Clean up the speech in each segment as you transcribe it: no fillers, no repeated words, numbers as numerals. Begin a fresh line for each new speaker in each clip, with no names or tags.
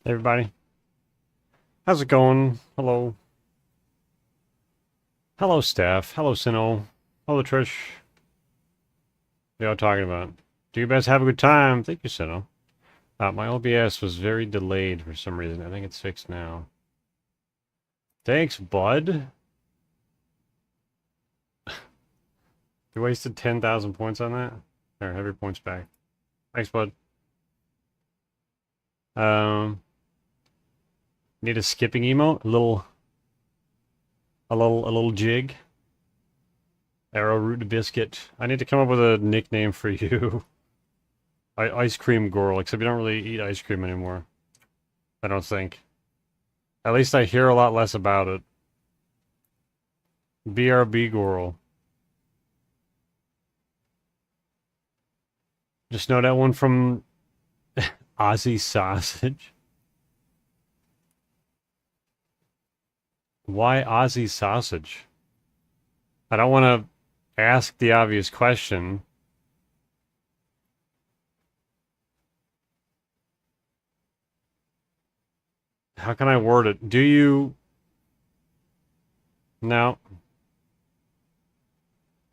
Hey everybody, how's it going? Hello. Hello, Steph. Hello, Sino. Hello, Trish. What are y'all talking about? Do you guys have a good time? Thank you, Sino. My OBS was very delayed for some reason. I think it's fixed now. Thanks, bud. You wasted 10,000 points on that? There, have your points back. Thanks, bud. Um, Need a skipping emote? A little jig? Arrowroot biscuit. I need to come up with a nickname for you. Ice cream girl, except you don't really eat ice cream anymore. I don't think. At least I hear a lot less about it. BRB girl. Just know that one from Aussie Sausage. Why Aussie Sausage? I don't want to ask the obvious question. How can I word it? Do you... No.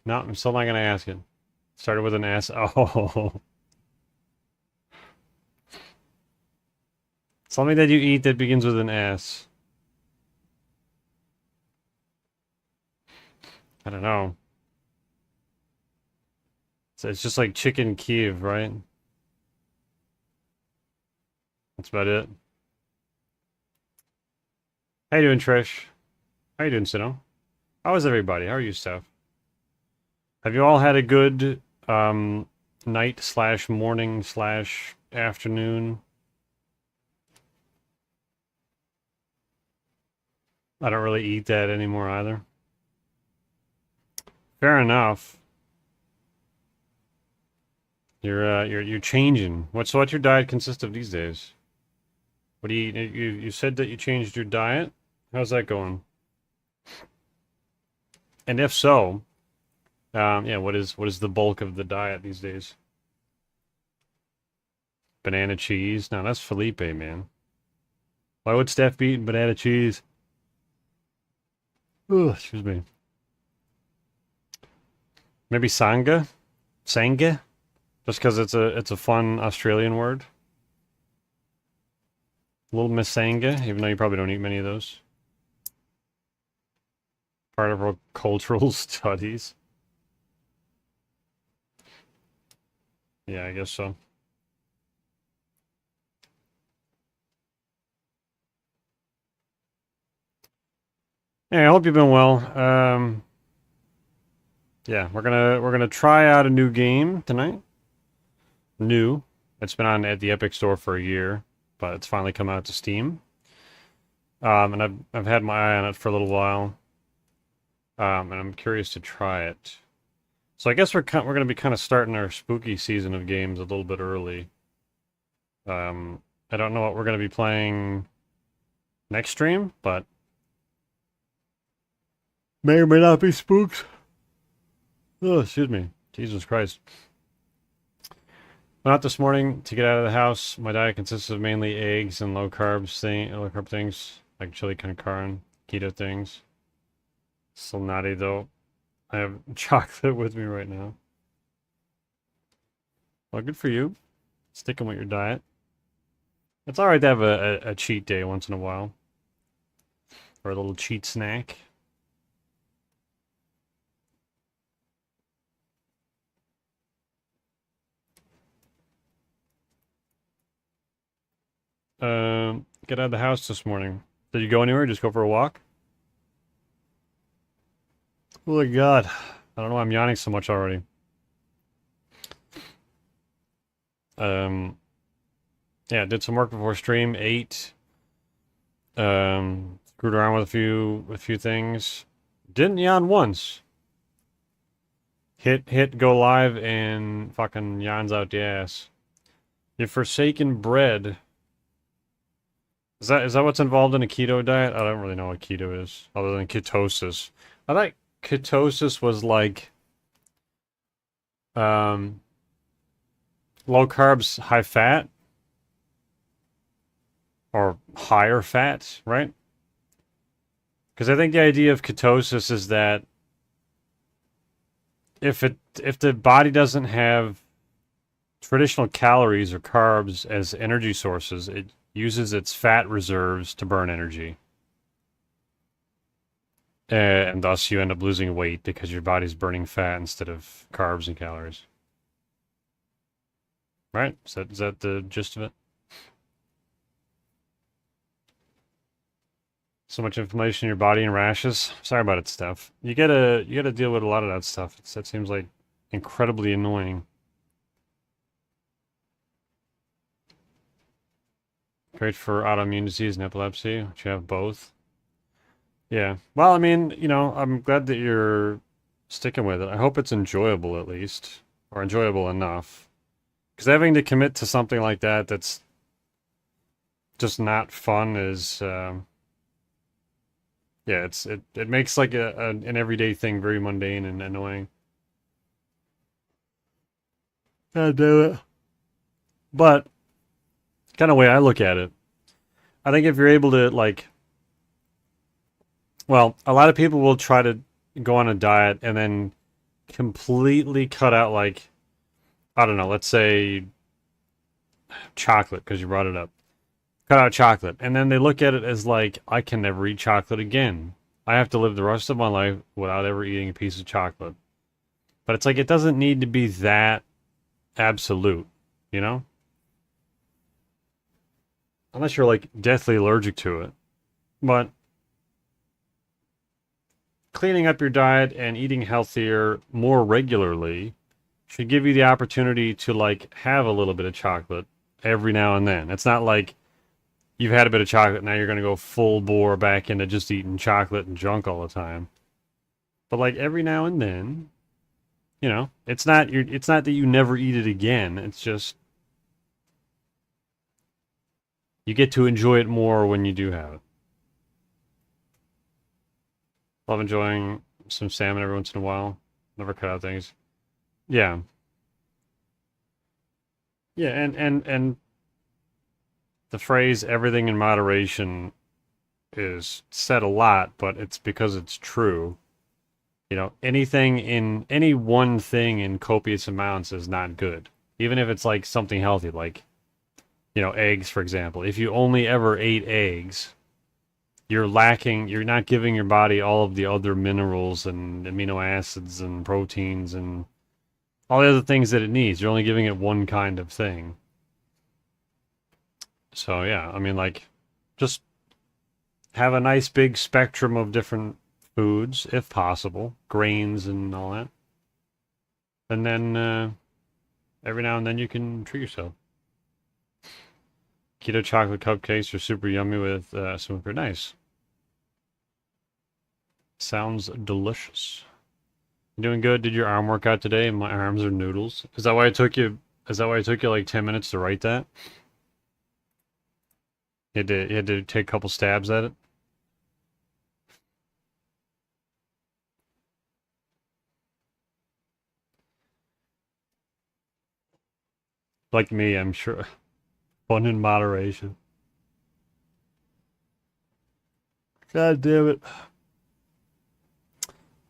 No, I'm still not going to ask it. Started with an S. Oh. Something that you eat that begins with an S. I don't know. So it's just like chicken Kiev, right? That's about it. How you doing, Trish? How you doing, Sino? How is everybody? How are you, Steph? Have you all had a good night slash morning slash afternoon? I don't really eat that anymore either. Fair enough. You're changing. What's your diet consist of these days? What do you said that you changed your diet? How's that going? And if so, yeah, what is the bulk of the diet these days? Banana cheese? No, that's Felipe, man. Why would Steph be eating banana cheese? Ugh, excuse me. Maybe sanga? Sanga? Just because it's a fun Australian word. Little Miss Sanga, even though you probably don't eat many of those. Part of our cultural studies. Yeah, I guess so. Hey, I hope you've been well. Yeah, we're gonna try out a new game tonight. New. It's been on at the Epic Store for a year, but it's finally come out to Steam. And I've had my eye on it for a little while. And I'm curious to try it. So I guess we're gonna be kind of starting our spooky season of games a little bit early. I don't know what we're gonna be playing next stream, but may or may not be spooks. Oh, excuse me. Jesus Christ. Went out this morning to get out of the house. My diet consists of mainly eggs and low carb things like chili con carne, keto things. Still naughty though. I have chocolate with me right now. Well, good for you. Sticking with your diet. It's alright to have a cheat day once in a while. Or a little cheat snack. Get out of the house this morning. Did you go anywhere? Just go for a walk? Oh my god. I don't know why I'm yawning so much already. Um, yeah, did some work before stream, ate, screwed around with a few things. Didn't yawn once. Hit go live and fucking yawns out the ass. Your forsaken bread. Is that what's involved in a keto diet? I don't really know what keto is, other than ketosis. I thought ketosis was like um low carbs, high fat. or higher fat, right? Because I think the idea of ketosis is that if the body doesn't have traditional calories or carbs as energy sources, it uses its fat reserves to burn energy. And thus you end up losing weight because your body's burning fat instead of carbs and calories. Right? Is that the gist of it? So much inflammation in your body and rashes. Sorry about it, Steph. You gotta deal with a lot of that stuff. That seems like incredibly annoying. Great for autoimmune disease and epilepsy, which you have both. Yeah. Well, I mean, I'm glad that you're sticking with it. I hope it's enjoyable at least, or enjoyable enough. Because having to commit to something like that that's just not fun is, yeah, it makes like an everyday thing very mundane and annoying. God damn it. But kind of way I look at it, I think if you're able to like, well, a lot of people will try to go on a diet and then completely cut out like, I don't know, let's say chocolate because you brought it up. Cut out chocolate, and then they look at it as like, I can never eat chocolate again. I have to live the rest of my life without ever eating a piece of chocolate. But it's like it doesn't need to be that absolute, you know? Unless you're like deathly allergic to it. But cleaning up your diet and eating healthier more regularly should give you the opportunity to like have a little bit of chocolate every now and then. It's not like you've had a bit of chocolate, now you're going to go full bore back into just eating chocolate and junk all the time. But like every now and then, it's not that you never eat it again. It's just you get to enjoy it more when you do have it. Love enjoying some salmon every once in a while. Never cut out things. Yeah. Yeah, and the phrase everything in moderation is said a lot, but it's because it's true. Anything in any one thing in copious amounts is not good. Even if it's like something healthy, like, eggs, for example. If you only ever ate eggs, you're not giving your body all of the other minerals and amino acids and proteins and all the other things that it needs. You're only giving it one kind of thing. So, yeah, I mean, like, just have a nice big spectrum of different foods, if possible, grains and all that. And then every now and then you can treat yourself. Keto chocolate cupcakes are super yummy with some fruit. Nice. Sounds delicious. You doing good? Did your arm workout today? My arms are noodles. Is that why it took you? Is that why it took you like 10 minutes to write that? You had to take a couple stabs at it. Like me, I'm sure. Fun in moderation. God damn it.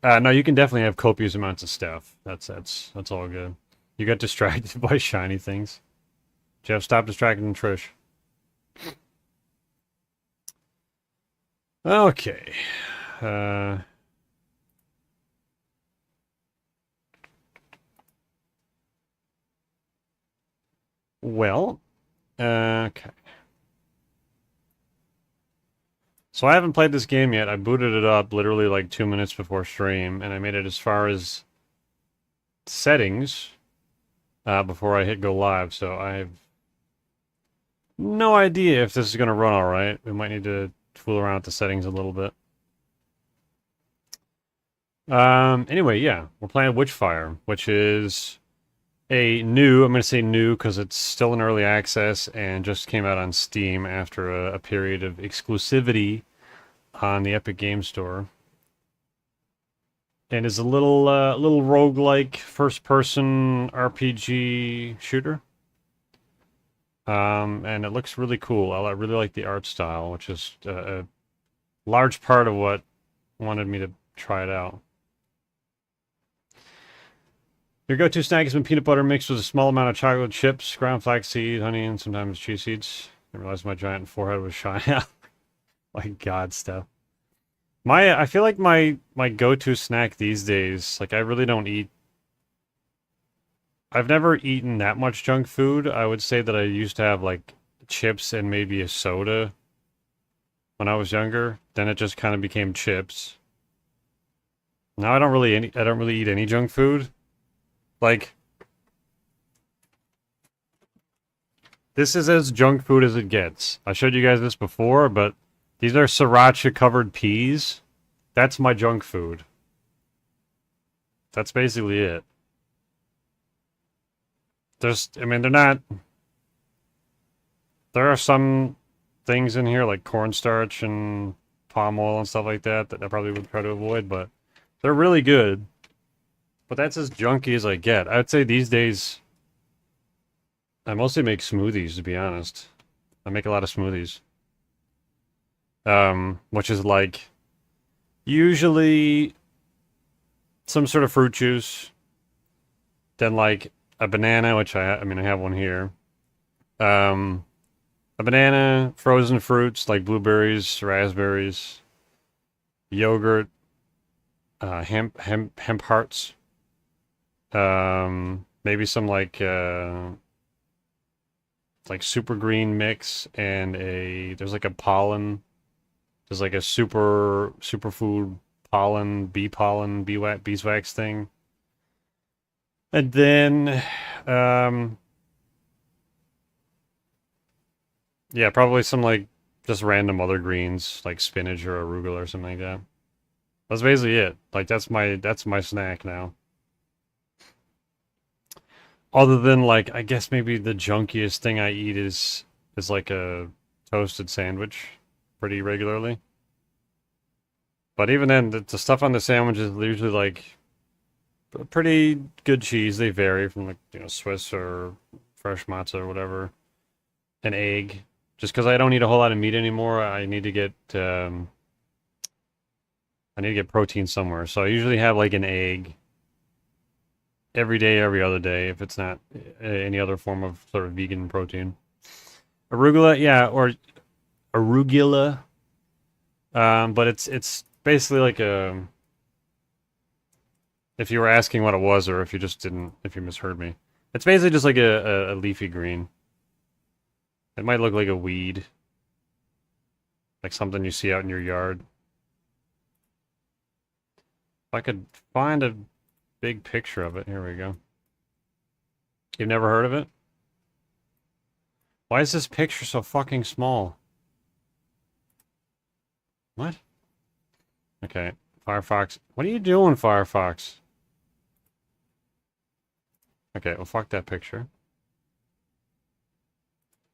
No, you can definitely have copious amounts of stuff. That's all good. You got distracted by shiny things. Jeff, stop distracting Trish. Okay. Uh, well, okay. So I haven't played this game yet. I booted it up literally like 2 minutes before stream, and I made it as far as settings before I hit go live. So I have no idea if this is going to run all right. We might need to fool around with the settings a little bit. Anyway, yeah, we're playing Witchfire, which is I'm going to say new because it's still in early access and just came out on Steam after a period of exclusivity on the Epic Game Store. And is a little roguelike first-person RPG shooter. And it looks really cool. I really like the art style, which is a large part of what wanted me to try it out. Your go-to snack has been peanut butter mixed with a small amount of chocolate chips, ground flaxseed, honey, and sometimes chia seeds. I realized my giant forehead was shiny. My God, Steph. I feel like my go-to snack these days, like I really don't eat. I've never eaten that much junk food. I would say that I used to have like chips and maybe a soda when I was younger. Then it just kind of became chips. Now I don't really eat any junk food. Like this is as junk food as it gets. I showed you guys this before, but these are sriracha covered peas. That's my junk food. That's basically it. I mean, they're not. There are some things in here like cornstarch and palm oil and stuff like that that I probably would try to avoid, but they're really good. But that's as junky as I get. I would say these days, I mostly make smoothies, to be honest. I make a lot of smoothies. Which is like usually some sort of fruit juice, then like a banana, which I mean I have one here. Um, a banana, frozen fruits like blueberries, raspberries, yogurt, hemp hearts, maybe some like super green mix and there's like a pollen. There's like a superfood pollen, beeswax thing. And then, yeah, probably some like just random other greens like spinach or arugula or something like that. That's basically it. Like that's my snack now. Other than like, I guess maybe the junkiest thing I eat is like a toasted sandwich pretty regularly. But even then, the stuff on the sandwiches is usually like pretty good cheese. They vary from like, Swiss or fresh matzo or whatever. An egg. Just because I don't eat a whole lot of meat anymore, I need to get protein somewhere. So I usually have like an egg every day, every other day, if it's not any other form of sort of vegan protein. Arugula, yeah, or arugula. But it's basically like if you were asking what it was, or if you misheard me. It's basically just like a leafy green. It might look like a weed. Like something you see out in your yard. If I could find a big picture of it, here we go. You've never heard of it? Why is this picture so fucking small? What? Okay, Firefox. What are you doing, Firefox? Okay, well, fuck that picture.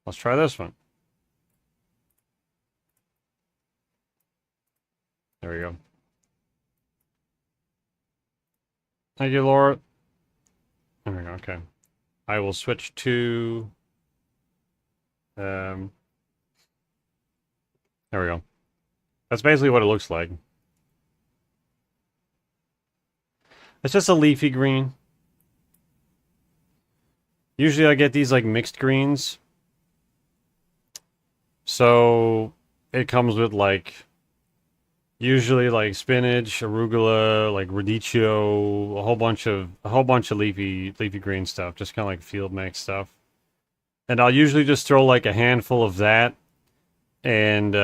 Let's try this one. There we go. Thank you, Laura. There we go, okay. I will switch to... there we go. That's basically what it looks like. It's just a leafy green. Usually I get these like mixed greens. So it comes with like usually like spinach, arugula, like radicchio, a whole bunch of leafy green stuff, just kind of like field mix stuff. And I'll usually just throw like a handful of that and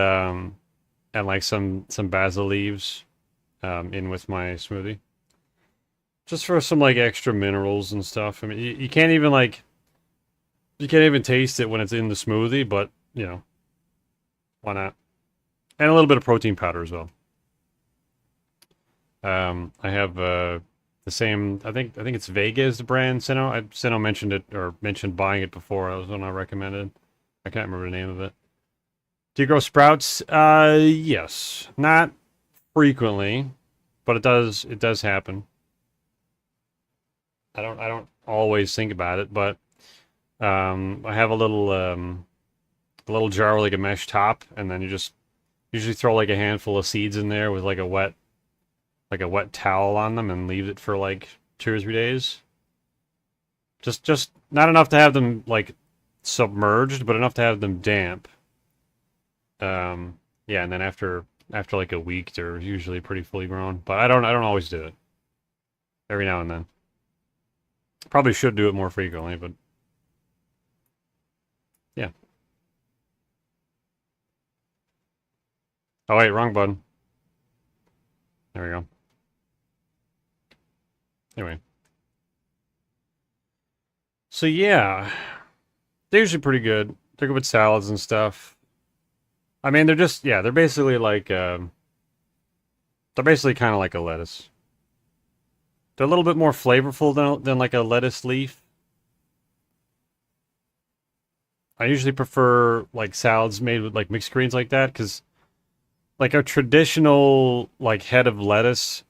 like some basil leaves in with my smoothie. Just for some like extra minerals and stuff. I mean, you can't even taste it when it's in the smoothie, but why not? And a little bit of protein powder as well. I have the same. I think it's Vega is the brand. Sino mentioned it or mentioned buying it before. That was one I recommended. I can't remember the name of it. Do you grow sprouts? Yes, not frequently, but it does happen. I don't always think about it, but I have a little jar with like a mesh top, and then you just usually throw like a handful of seeds in there with like a wet towel on them and leave it for like 2 or 3 days. Just not enough to have them like submerged, but enough to have them damp. Yeah, and then after like a week, they're usually pretty fully grown. But I don't always do it. Every now and then. Probably should do it more frequently, but yeah. Oh wait, wrong button. There we go. Anyway, so yeah, they're usually pretty good. They're good with salads and stuff. I mean, they're just yeah, they're basically kind of like a lettuce. They're a little bit more flavorful than like a lettuce leaf. I usually prefer like salads made with like mixed greens like that because like a traditional like head of lettuce,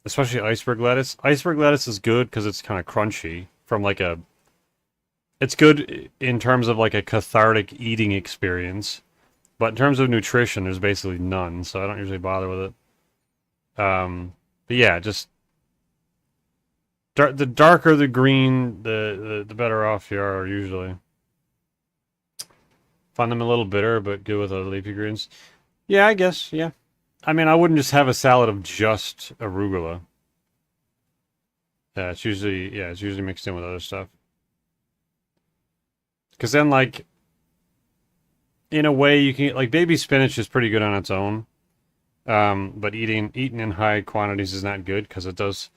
especially iceberg lettuce. Iceberg lettuce is good because it's kind of crunchy from like a. It's good in terms of like a cathartic eating experience, but in terms of nutrition, there's basically none. So I don't usually bother with it. But yeah, just the darker the green, the better off you are usually. Find them a little bitter, but good with other leafy greens. Yeah, I guess. Yeah. I mean, I wouldn't just have a salad of just arugula. Yeah, it's usually mixed in with other stuff. Because then, like, in a way, you can like baby spinach is pretty good on its own. But eaten in high quantities is not good because it does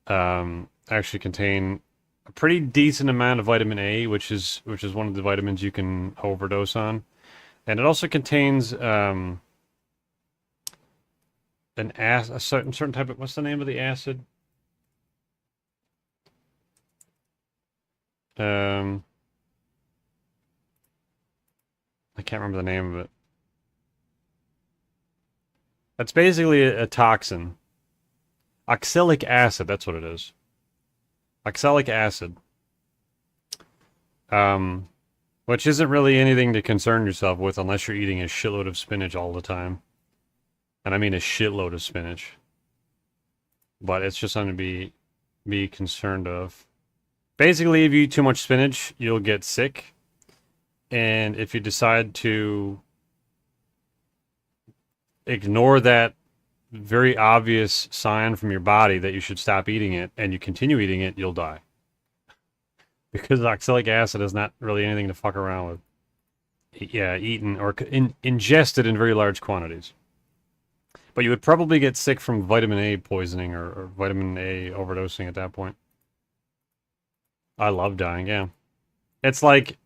actually contain a pretty decent amount of vitamin A, which is one of the vitamins you can overdose on, and it also contains a certain type of what's the name of the acid? Um, I can't remember the name of it. That's basically a toxin. Oxalic acid, that's what it is. Oxalic acid. Um, which isn't really anything to concern yourself with unless you're eating a shitload of spinach all the time. And I mean a shitload of spinach. But it's just something to be concerned of. Basically, if you eat too much spinach, you'll get sick. And if you decide to ignore that very obvious sign from your body that you should stop eating it and you continue eating it, you'll die. Because oxalic acid is not really anything to fuck around with. Yeah, eaten or ingested in very large quantities. But you would probably get sick from vitamin A poisoning or vitamin A overdosing at that point. I love dying, yeah. It's like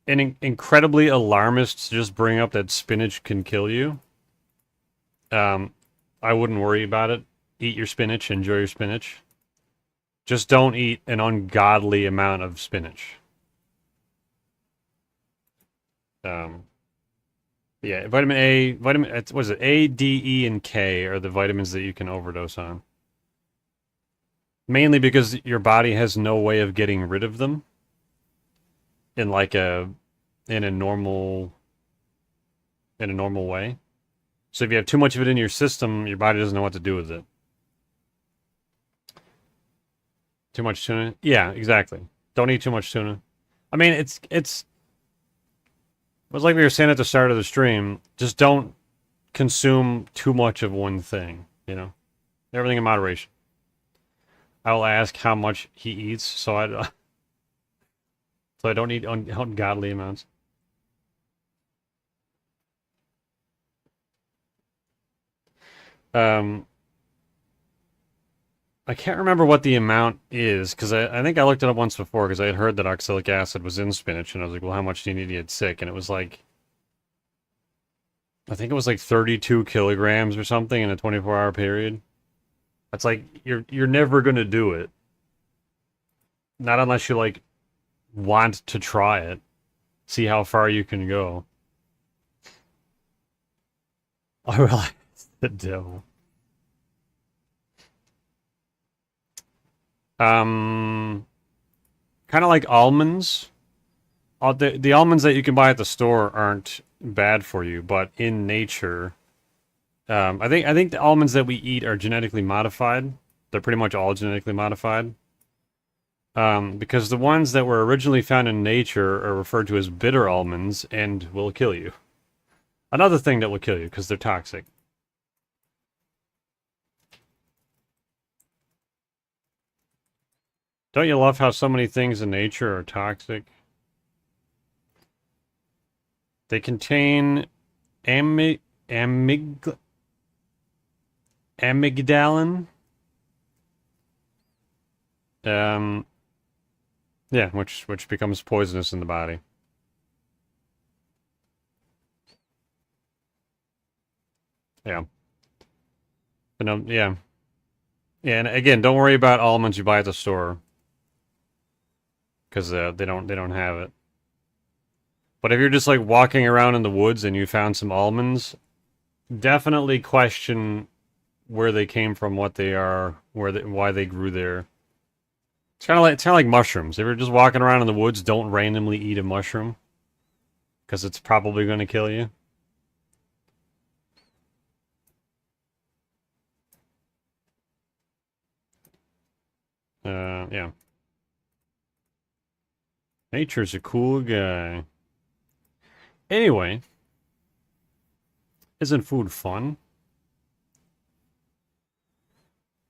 an incredibly alarmist to just bring up that spinach can kill you. Um, I wouldn't worry about it. Eat your spinach, enjoy your spinach. Just don't eat an ungodly amount of spinach. Um, yeah, what is it? A, D, E, and K are the vitamins that you can overdose on. Mainly because your body has no way of getting rid of them in like in a normal way. So if you have too much of it in your system, your body doesn't know what to do with it. Too much tuna? Yeah, exactly. Don't eat too much tuna. I mean, it was like we were saying at the start of the stream. Just don't consume too much of one thing. You know, everything in moderation. I will ask how much he eats, so I don't eat ungodly amounts. Um, I can't remember what the amount is because I think I looked it up once before because I had heard that oxalic acid was in spinach and I was like, well, how much do you need to get sick? And it was like, I think it was like 32 kilograms or something in a 24-hour period. That's like you're never gonna do it, not unless you like want to try it, see how far you can go. I realize the devil. Um, kind of like almonds. the almonds that you can buy at the store aren't bad for you, but in nature, I think the almonds that we eat are genetically modified. They're pretty much all genetically modified. Because the ones that were originally found in nature are referred to as bitter almonds and will kill you. Another thing that will kill you because they're toxic. Don't you love how so many things in nature are toxic? They contain amygdalin. Yeah, which becomes poisonous in the body. Yeah. But no, yeah. Yeah, and again, don't worry about almonds you buy at the store because they don't have it. But if you're just like walking around in the woods and you found some almonds, definitely question where they came from, what they are, why they grew there. It's kind of like mushrooms. If you're just walking around in the woods, don't randomly eat a mushroom because it's probably going to kill you. Yeah. Nature's a cool guy. Anyway, isn't food fun?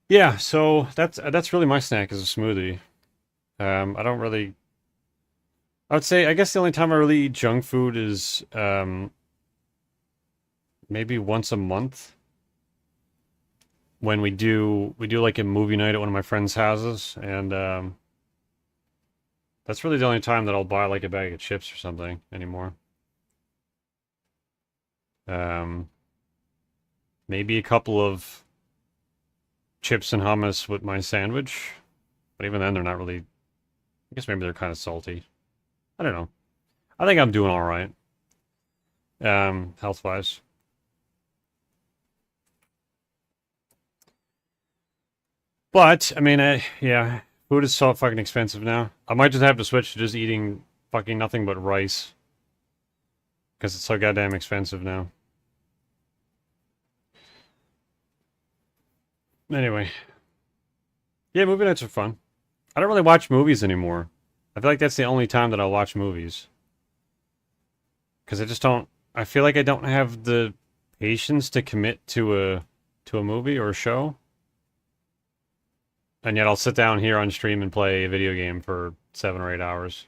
Yeah, so that's really my snack is a smoothie. I don't really. I would say I guess the only time I really eat junk food is maybe once a month when we do like a movie night at one of my friends' houses, and that's really the only time that I'll buy like a bag of chips or something anymore. Um, Maybe a couple of chips and hummus with my sandwich, but even then they're not really. I guess maybe they're kind of salty. I don't know. I think I'm doing all right, health wise. But I mean, yeah, food is so fucking expensive now. I might just have to switch to just eating fucking nothing but rice because it's so goddamn expensive now. Anyway, yeah, movie nights are fun. I don't really watch movies anymore. I feel like that's the only time that I'll watch movies because I just don't. I feel like I don't have the patience to commit to a movie or a show, and yet I'll sit down here on stream and play a video game for 7 or 8 hours.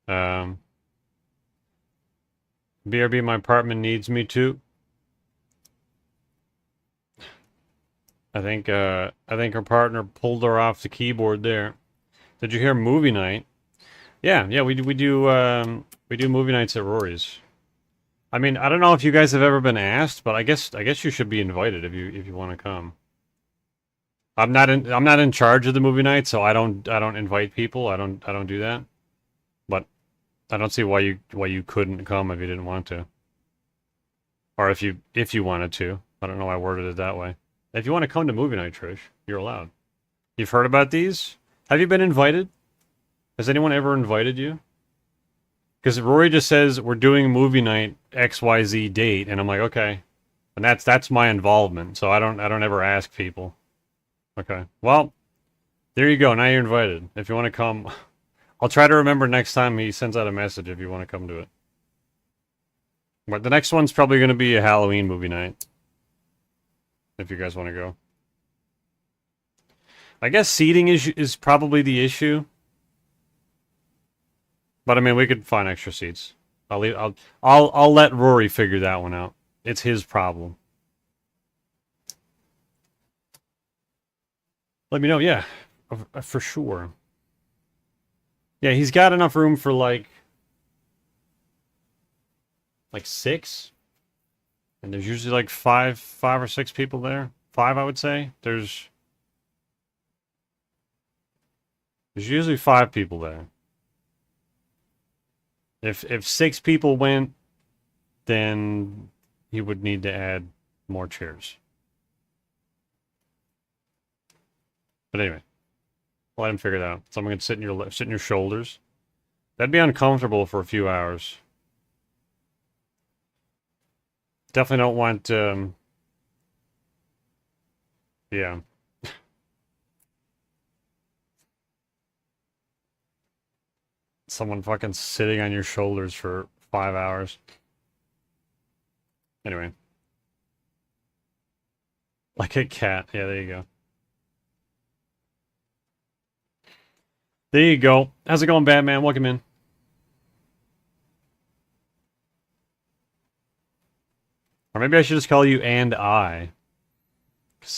Um, BRB, my apartment needs me too. I think her partner pulled her off the keyboard there. Did you hear movie night? Yeah, yeah, we do movie nights at Rory's. I mean, I don't know if you guys have ever been asked, but I guess you should be invited if you want to come. I'm not in charge of the movie night, so I don't invite people. I don't do that. But I don't see why you couldn't come if you didn't want to. Or if you wanted to. I don't know why I worded it that way. If you want to come to movie night, Trish, you're allowed. You've heard about these? Have you been invited? Has anyone ever invited you? Because Rory just says we're doing a movie night XYZ date, and I'm like, okay. And that's my involvement, so I don't ever ask people. Okay. Well, there you go. Now you're invited. If you want to come, I'll try to remember next time he sends out a message if you want to come to it. But the next one's probably going to be a Halloween movie night. If you guys want to go. I guess seating is probably the issue. But I mean, we could find extra seats. I'll let Rory figure that one out. It's his problem. Let me know. Yeah, for sure. Yeah, he's got enough room for like six, and there's usually like five or six people there. Five, I would say. There's usually five people there. If six people went, then he would need to add more chairs. But anyway. Let him figure it out. Someone can sit in your shoulders. That'd be uncomfortable for a few hours. Definitely don't want, yeah. Someone fucking sitting on your shoulders for 5 hours. Anyway. Like a cat. Yeah, there you go. There you go. How's it going, Batman? Welcome in. Or maybe I should just call you and I.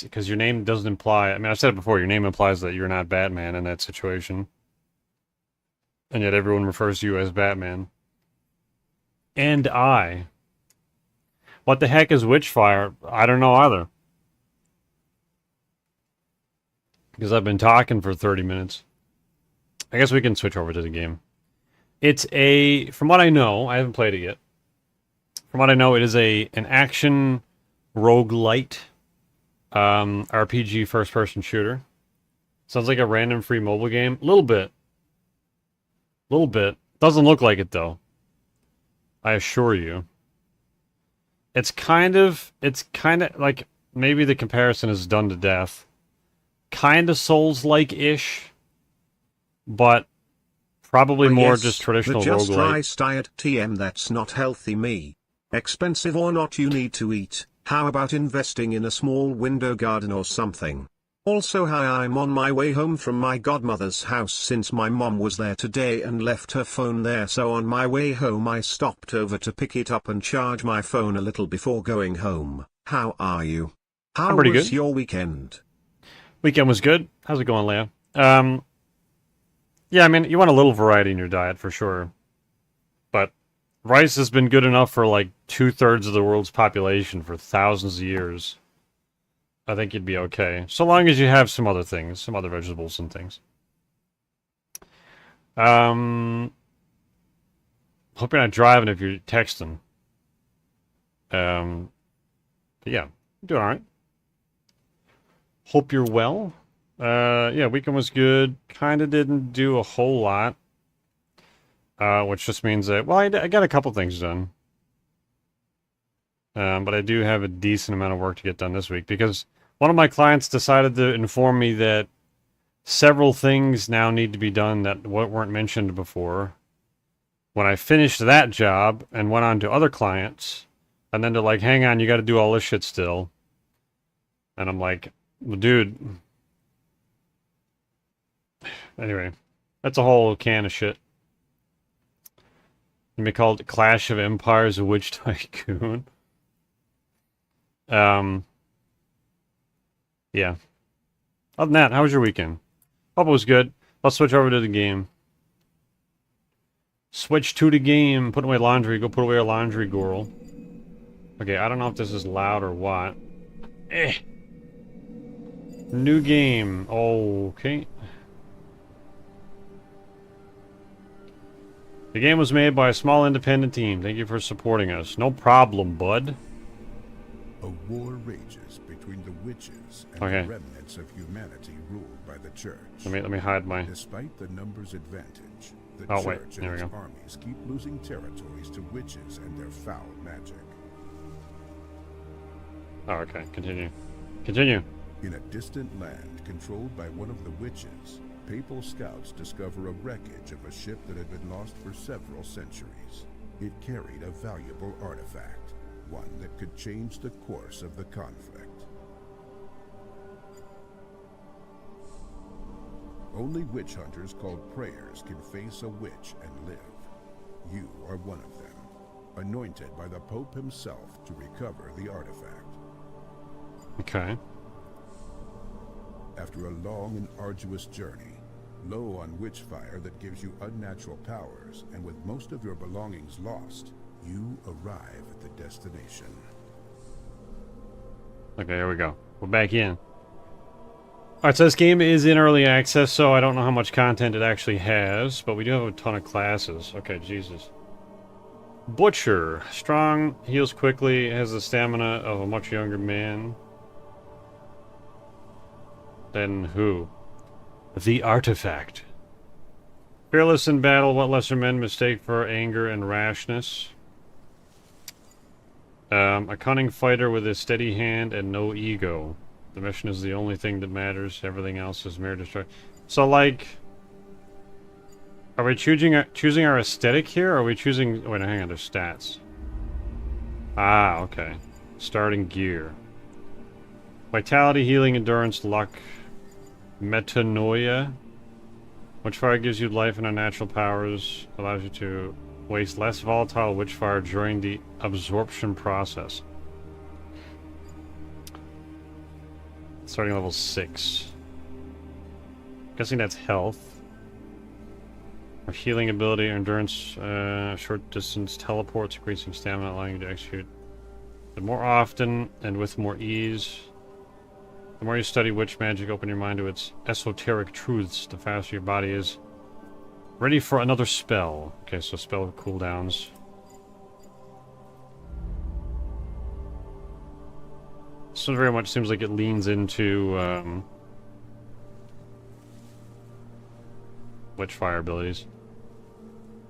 Because your name doesn't imply... I mean, I've said it before. Your name implies that you're not Batman in that situation. And yet everyone refers to you as Batman. And I. What the heck is Witchfire? I don't know either. Because I've been talking for 30 minutes. I guess we can switch over to the game. It's a... From what I know, I haven't played it yet. From what I know, it is an action roguelite RPG first-person shooter. Sounds like a random free mobile game. A little bit. Little bit. Doesn't look like it, though. I assure you. It's kind of like, maybe the comparison is done to death. Kind of Souls-like-ish, but probably more
yes,
just traditional
the Just
roguelite.
Rice diet TM, that's not healthy me. Expensive or not, you need to eat. How about investing in a small window garden or something? Also, hi, I'm on my way home from my godmother's house since my mom was there today and left her phone there, so on my way home I stopped over to pick it up and charge my phone a little before going home. How are you? How
I'm pretty
was
good.
your weekend?
Weekend was good. How's it going, Leia? Yeah, I mean, you want a little variety in your diet for sure. But rice has been good enough for like 2/3 of the world's population for thousands of years. I think you'd be okay. So long as you have some other things, some other vegetables and things. Hope you're not driving if you're texting. But yeah, doing alright. Hope you're well. Yeah, weekend was good. Kind of didn't do a whole lot. Which just means that, well, I got a couple things done. But I do have a decent amount of work to get done this week because one of my clients decided to inform me that several things now need to be done that weren't mentioned before. When I finished that job and went on to other clients, and then they're like, hang on, you got to do all this shit still. And I'm like, well, dude. Anyway, that's a whole can of shit. It may be called Clash of Empires: Witch Tycoon. Yeah. Other than that, how was your weekend? Hope it was good. Let's switch over to the game. Switch to the game. Put away laundry. Go put away our laundry, Goral. Okay, I don't know if this is loud or what. New game. Okay. The game was made by a small independent team. Thank you for supporting us. No problem, bud.
A war rages between the witches and the remnants of humanity ruled by the church.
Let me hide my...
Despite the numbers advantage, the
and
church and its armies keep losing territories to witches and their foul magic.
Oh, okay. Continue. Continue.
In a distant land controlled by one of the witches, papal scouts discover a wreckage of a ship that had been lost for several centuries. It carried a valuable artifact, one that could change the course of the conflict. Only witch hunters called prayers can face a witch and live. You are one of them, anointed by the Pope himself to recover the artifact.
Okay.
After a long and arduous journey, low on witch fire that gives you unnatural powers, and with most of your belongings lost, you arrive at the destination.
Okay, here we go. We're back in. Alright, so this game is in early access, so I don't know how much content it actually has, but we do have a ton of classes. Okay, Jesus. Butcher. Strong, heals quickly, has the stamina of a much younger man. Then who? The artifact. Fearless in battle, what lesser men mistake for anger and rashness. A cunning fighter with a steady hand and no ego. The mission is the only thing that matters. Everything else is mere destruction. So, like, are we choosing our aesthetic here? Or are we choosing? Oh, wait, hang on. There's stats. Ah, okay. Starting gear. Vitality, healing, endurance, luck, metanoia. Witchfire gives you life and unnatural powers. Allows you to waste less volatile witchfire during the absorption process. Starting level 6. Guessing that's health. Or healing ability, endurance, short distance teleports, increasing stamina, allowing you to execute it more often and with more ease. The more you study witch magic, open your mind to its esoteric truths, the faster your body is ready for another spell. Okay, so spell cooldowns. This one very much seems like it leans into Witchfire abilities.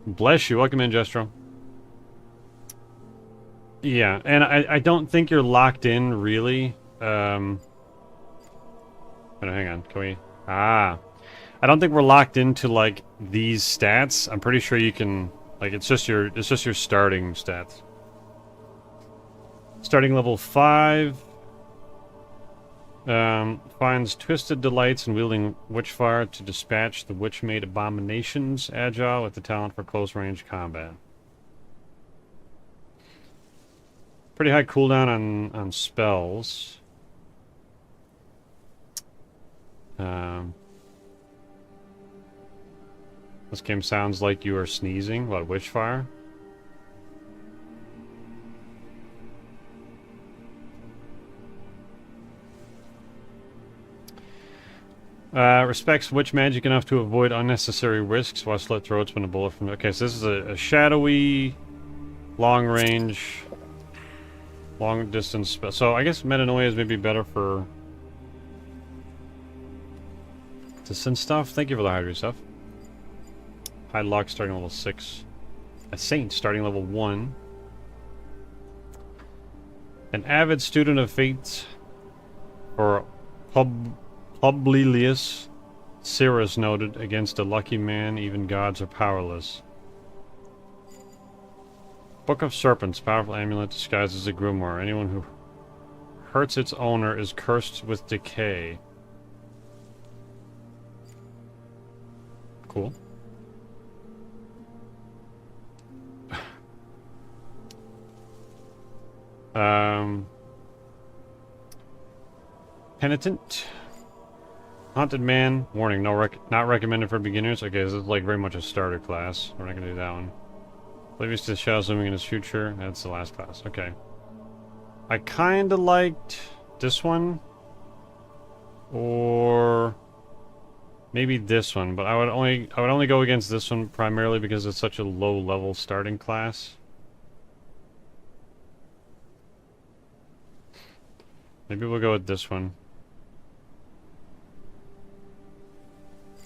Bless you. Welcome in, Jestro. Yeah, and I don't think you're locked in, really. Wait, hang on. Can we... Ah. I don't think we're locked into, like, these stats. I'm pretty sure you can... Like, it's just your starting stats. Starting level 5... finds twisted delights in wielding witchfire to dispatch the witch-made abominations. Agile with the talent for close-range combat. Pretty high cooldown on spells. This game sounds like you are sneezing. What, witchfire? Respects witch magic enough to avoid unnecessary risks while slit throats when a bullet from... Okay, so this is a shadowy, long range, long distance spell. So I guess metanoia is maybe better for distance stuff. Thank you for the hydrate stuff. High luck starting level 6. A saint starting level 1. An avid student of fate or Publilius Cirrus noted, against a lucky man, even gods are powerless. Book of Serpents, powerful amulet disguised as a grimoire. Anyone who hurts its owner is cursed with decay. Cool. Penitent. Haunted Man. Warning, not recommended for beginners. Okay, this is like very much a starter class. We're not gonna do that one. Oblivious to the shadows looming in his future. That's the last class. Okay. I kinda liked this one. Or maybe this one, but I would only go against this one primarily because it's such a low level starting class. Maybe we'll go with this one.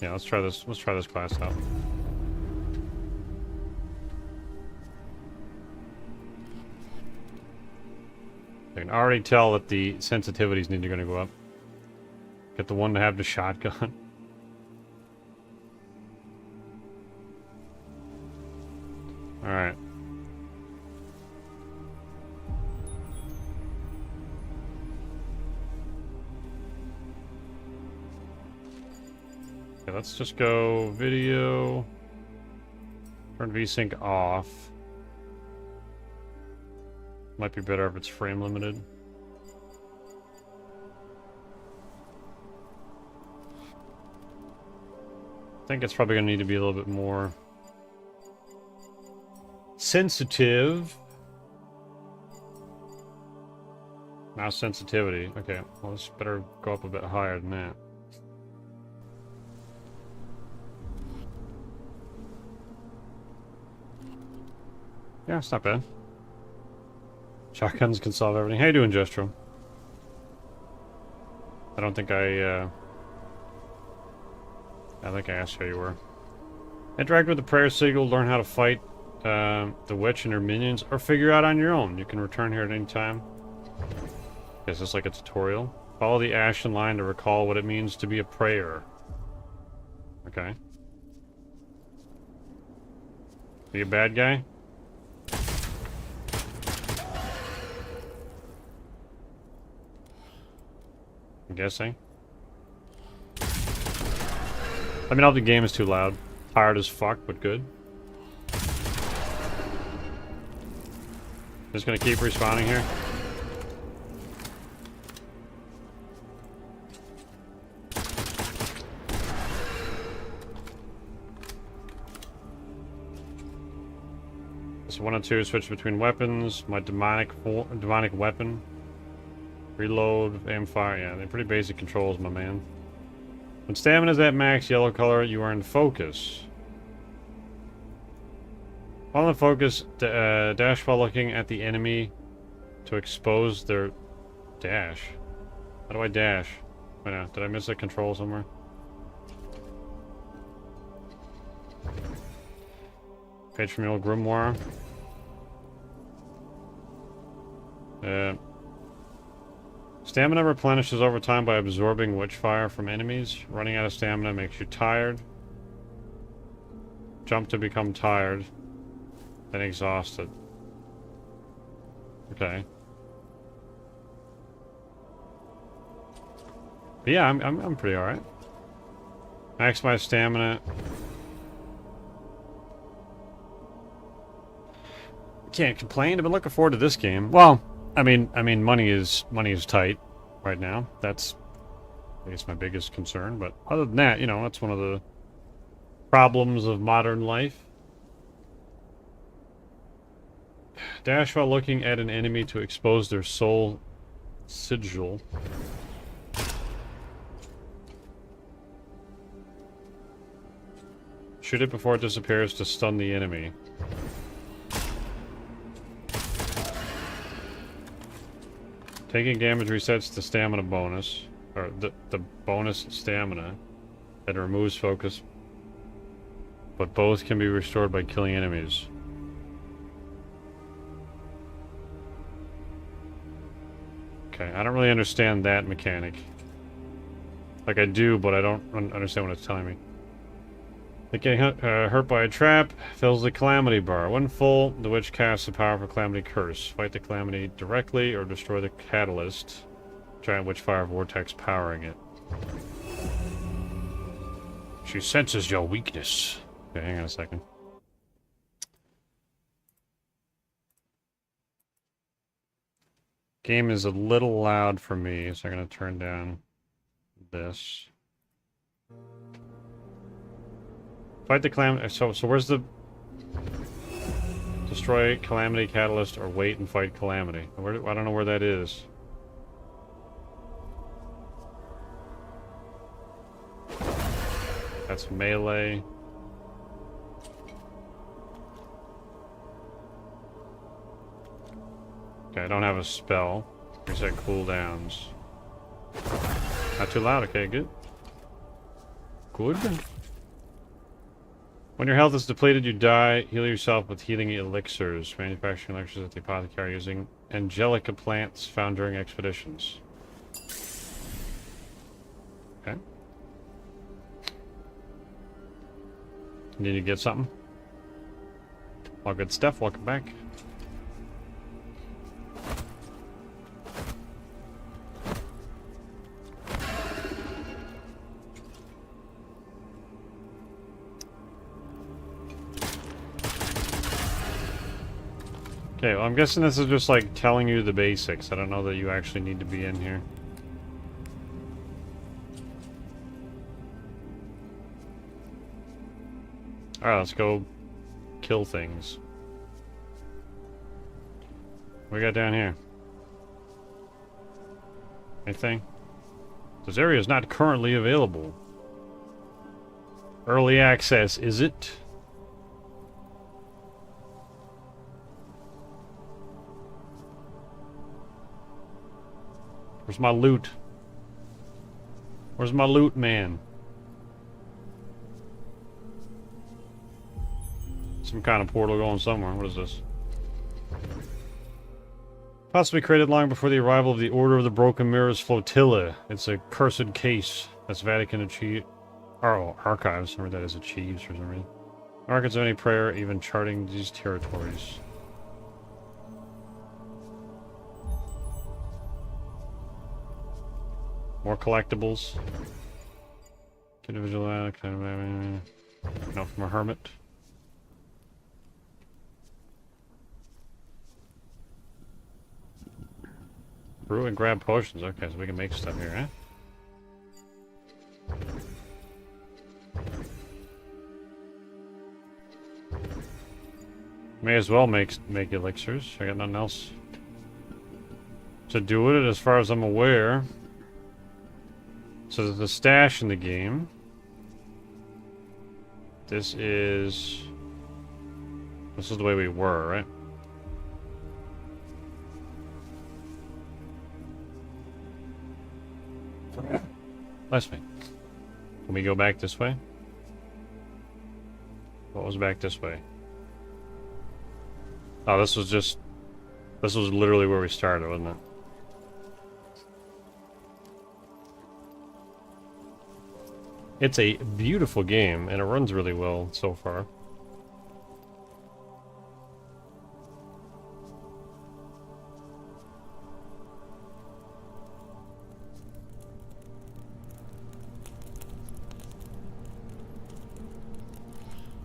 Yeah, let's try this. Let's try this class out. I can already tell that the sensitivities need to go up. Get the one to have the shotgun. All right. Okay, let's just go video. Turn VSync off. Might be better if it's frame limited. I think it's probably going to need to be a little bit more sensitive. Mouse sensitivity. Okay, well, this better go up a bit higher than that. Yeah, it's not bad. Shotguns can solve everything. How you doing, Jestro? I don't think I I think I asked how you were. Interact with the prayer signal, learn how to fight the witch and her minions, or figure out on your own. You can return here at any time. Is this like a tutorial? Follow the ashen line to recall what it means to be a prayer. Okay. Be a bad guy? I'm guessing. Let me know if the game is too loud. Tired as fuck, but good. Just gonna keep respawning here. So 1 and 2 switch between weapons. My demonic weapon. Reload, aim fire. Yeah, they're pretty basic controls, my man. When stamina is at max yellow color, you are in focus. While in focus, dash while looking at the enemy to expose their dash. How do I dash? Wait, no, did I miss a control somewhere? Page from the old grimoire. Stamina replenishes over time by absorbing witch fire from enemies. Running out of stamina makes you tired. Jump to become tired. Then exhausted. Okay. But yeah, I'm pretty alright. Maximize stamina. Can't complain. I've been looking forward to this game. Well, I mean, money is tight right now. That's, I guess, my biggest concern. But other than that, you know, that's one of the problems of modern life. Dash while looking at an enemy to expose their soul sigil. Shoot it before it disappears to stun the enemy. Taking damage resets the stamina bonus, or the bonus stamina that removes focus, but both can be restored by killing enemies. Okay, I don't really understand that mechanic. Like I do, but I don't understand what it's telling me. Like getting hurt by a trap fills the Calamity bar. When full, the witch casts a powerful Calamity curse. Fight the Calamity directly or destroy the catalyst. Giant witch fire vortex powering it. She senses your weakness. Okay, hang on a second. Game is a little loud for me, so I'm going to turn down this. Fight the Calamity. So where's the... Destroy Calamity Catalyst or wait and fight Calamity. I don't know where that is. That's melee. Okay, I don't have a spell. Reset cooldowns. Not too loud, okay, good. Good. When your health is depleted, you die. Heal yourself with healing elixirs. Manufacturing elixirs at the apothecary using angelica plants found during expeditions. Okay. Did you get something? All good stuff. Welcome back. Okay, well, I'm guessing this is just like telling you the basics. I don't know that you actually need to be in here. Alright, let's go kill things. What we got down here? Anything? This area is not currently available. Early access, is it? Where's my loot? Where's my loot, man? Some kind of portal going somewhere. What is this? Possibly created long before the arrival of the Order of the Broken Mirrors Flotilla. It's a cursed case. That's Vatican achieved. Oh, archives. Remember that as achieves for some reason. Records of any prayer, even charting these territories. More collectibles. Individual no, from a hermit. Brew and grab potions. Okay, so we can make stuff here, eh? May as well make elixirs. I got nothing else to do with it as far as I'm aware. So there's a stash in the game. This is the way we were, right? Bless me. Can we go back this way? What was back this way? Oh, this was literally where we started, wasn't it? It's a beautiful game, and it runs really well so far.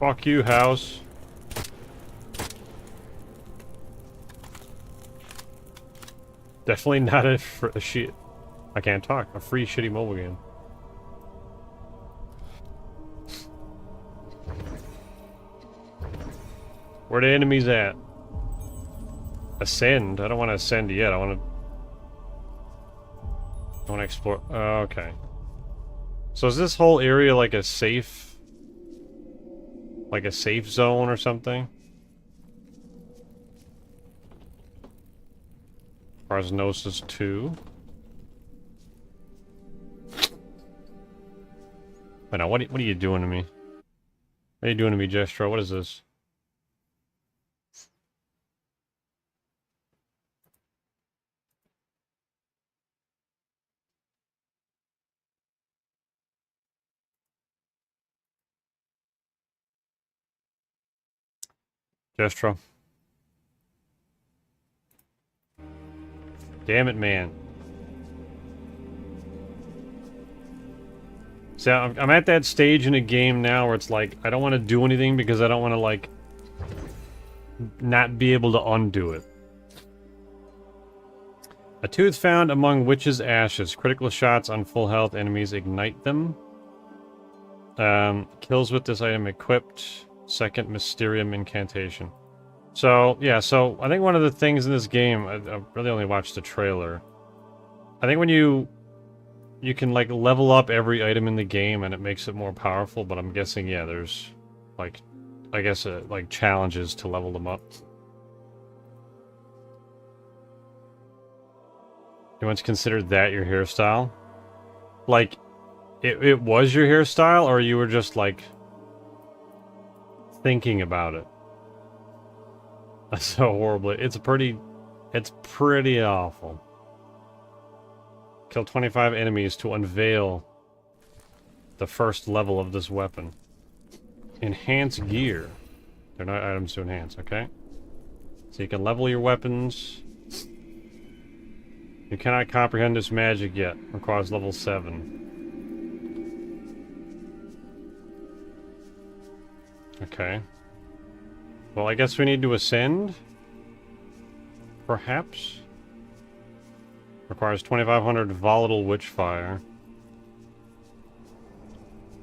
Fuck you, house. Definitely not a shit. I can't talk. A free shitty mobile game. Where the enemies at? Ascend? I don't want to ascend yet. I want to explore. Oh, okay. So is this whole area like a safe zone or something? Parsnosis 2. Wait, now, what are you doing to me? What are you doing to me, Jestro? What is this? Jestro. Damn it, man. See, I'm at that stage in a game now where it's like, I don't want to do anything because I don't want to, like, not be able to undo it. A tooth found among witches' ashes. Critical shots on full health enemies ignite them. Kills with this item equipped. Second Mysterium incantation. So, yeah, so I think one of the things in this game, I really only watched the trailer. I think when you can, like, level up every item in the game and it makes it more powerful, but I'm guessing, yeah, there's, like, I guess, like, challenges to level them up. You once considered that your hairstyle? Like, it was your hairstyle, or you were just, like, thinking about it? That's so horrible. It's pretty awful. Kill 25 enemies to unveil the first level of this weapon. Enhance gear. They're not items to enhance, okay? So you can level your weapons. You cannot comprehend this magic yet. Requires level 7. Okay. Well, I guess we need to ascend? Perhaps? Requires 2,500 volatile witchfire.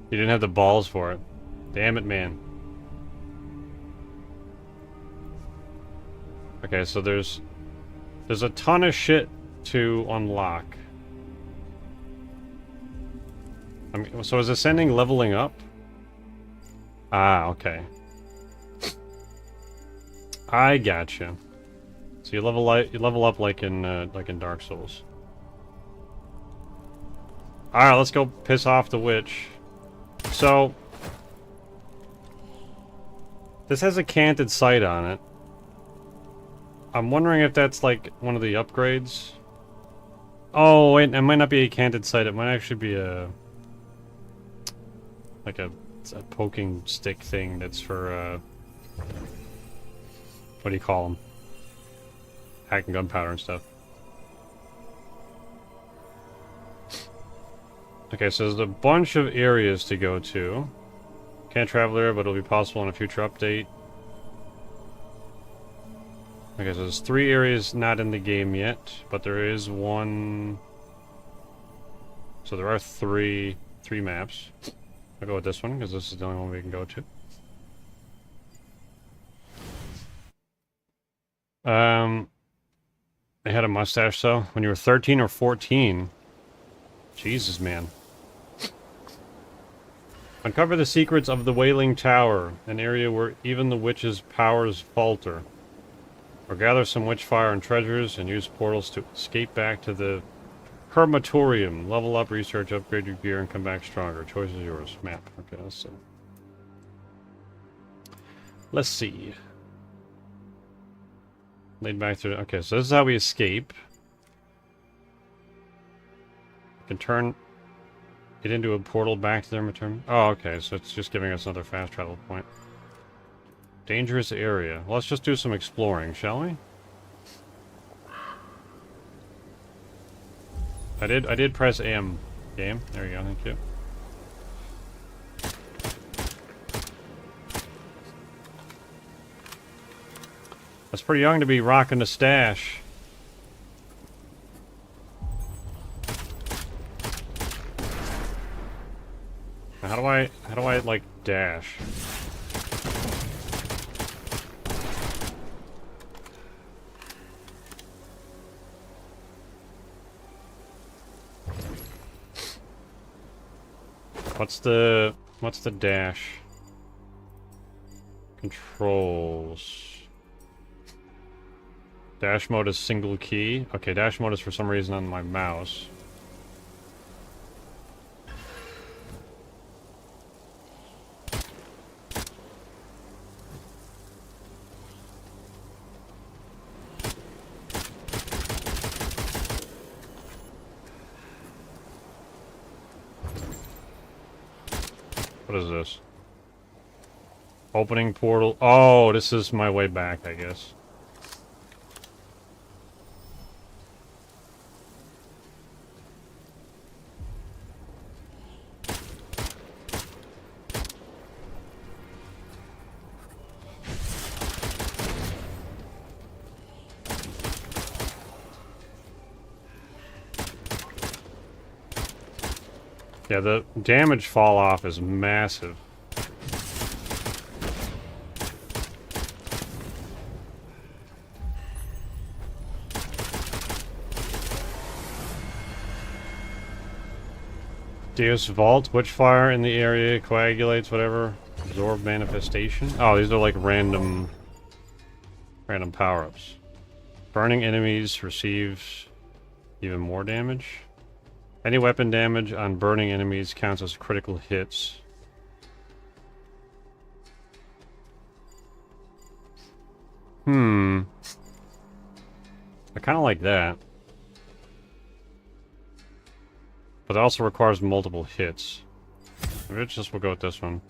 You didn't have the balls for it. Damn it, man. Okay, so there's a ton of shit to unlock. So is ascending leveling up? Ah, okay. I gotcha. So you level up like in Dark Souls. All right, let's go piss off the witch. So This has a canted sight on it. I'm wondering if that's like one of the upgrades. Oh, wait, it might not be a canted sight. It might actually be a... like a poking stick thing that's for, what do you call them? Hacking gunpowder and stuff. Okay, so there's a bunch of areas to go to. Can't travel there, but it'll be possible in a future update. Okay, so there's 3 areas not in the game yet, but there is one... So there are three maps. I'll go with this one, because this is the only one we can go to. They had a mustache, though. When you were 13 or 14. Jesus, man. Uncover the secrets of the Wailing Tower, an area where even the witch's powers falter. Or gather some witchfire and treasures, and use portals to escape back to the Hermatorium. Level up, research, upgrade your gear, and come back stronger. Choice is yours. Map. Okay, let's see. Let's see. Laid back through... Okay, so this is how we escape. We can turn it into a portal back to the Hermatorium. Oh, okay, so it's just giving us another fast travel point. Dangerous area. Well, let's just do some exploring, shall we? I did press AM. Game. There you go, thank you. That's pretty young to be rocking a stash. Now, how do I like dash? What's the dash? Controls. Dash mode is single key. Okay, dash mode is for some reason on my mouse. What is this? Opening portal. Oh, this is my way back, I guess. Yeah, the damage fall off is massive. Deus Vault, Witchfire in the area, coagulates, whatever. Absorb manifestation. Oh, these are like random power-ups. Burning enemies receives even more damage. Any weapon damage on burning enemies counts as critical hits. I kind of like that. But it also requires multiple hits. Maybe we'll go with this one.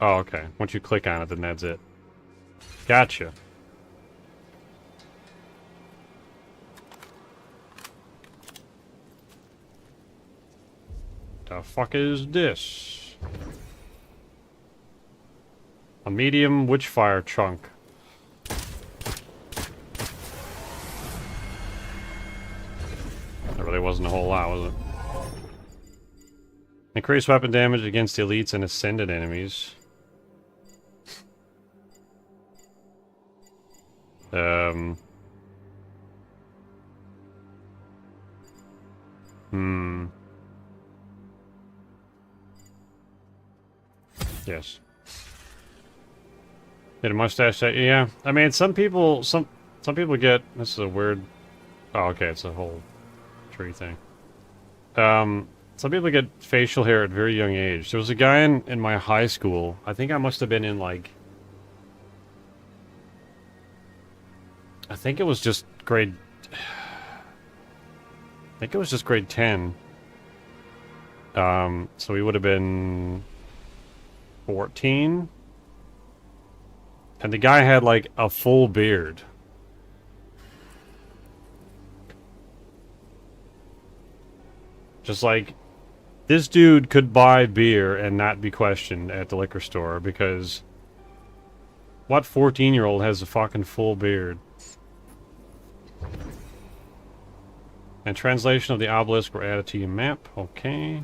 Oh, okay. Once you click on it, then that's it. Gotcha. The fuck is this? A medium witchfire chunk. There really wasn't a whole lot, was it? Increase weapon damage against elites and ascended enemies. Yes. Get a mustache. Yeah. I mean, some people get. This is a weird. Oh, okay. It's a whole tree thing. Some Some people get facial hair at a very young age. There was a guy in my high school. I think I must have been in like... I think it was just grade... I think it was just grade 10. So we would have been 14. And the guy had like a full beard. Just like, this dude could buy beer and not be questioned at the liquor store because what 14-year-old has a fucking full beard? And translation of the obelisk were added to your map. Okay.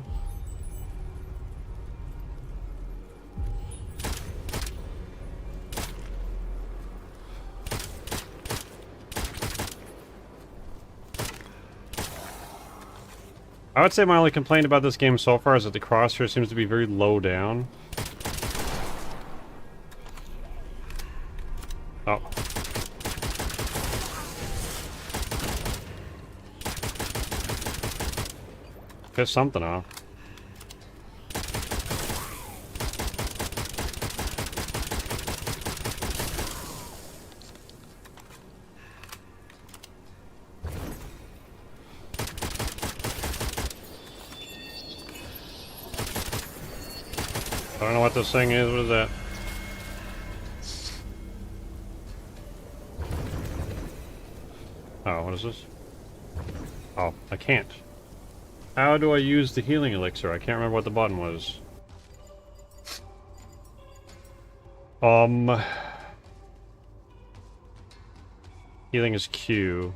I would say my only complaint about this game so far is that the crosshair seems to be very low down. Oh. Piss something off. I don't know what this thing is. What is that? Oh, what is this? Oh, I can't. How do I use the healing elixir? I can't remember what the button was. Healing is Q.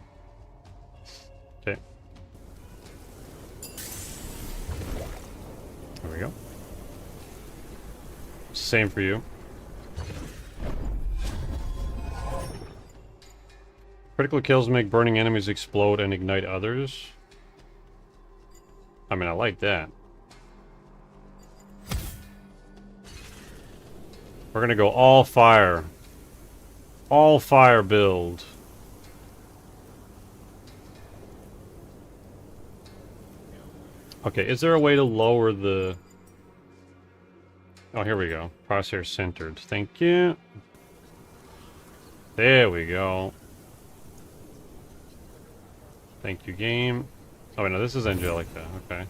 Okay. There we go. Same for you. Critical kills make burning enemies explode and ignite others. I mean, I like that. We're gonna go all fire. All fire build. Okay, is there a way to lower the... Oh, here we go. Crosshair centered. Thank you. There we go. Thank you, game. Oh, wait, no, this is Angelica. Okay. I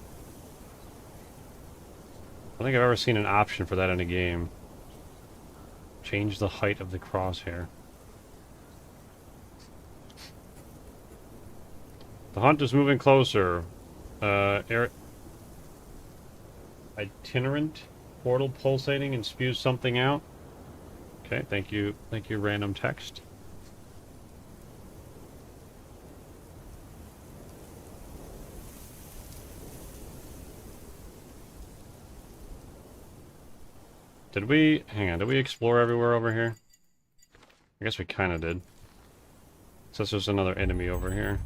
don't think I've ever seen an option for that in a game. Change the height of the crosshair. The hunt is moving closer. Itinerant portal pulsating and spews something out. Okay, thank you, random text. Did we... Hang on, did we explore everywhere over here? I guess we kind of did. So there's another enemy over here.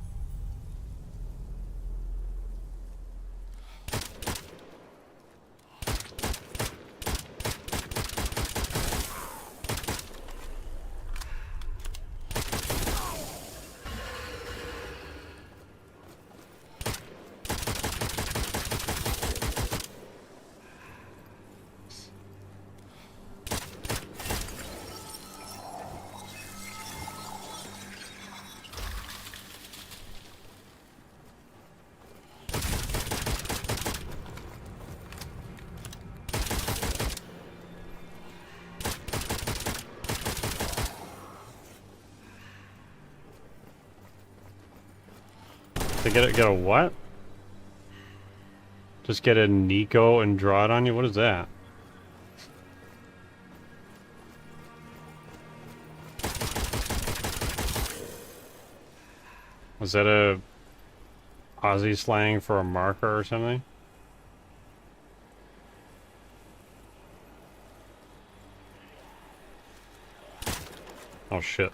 To get a what? Just get a Nico and draw it on you? What is that? Was that a Aussie slang for a marker or something? Oh shit.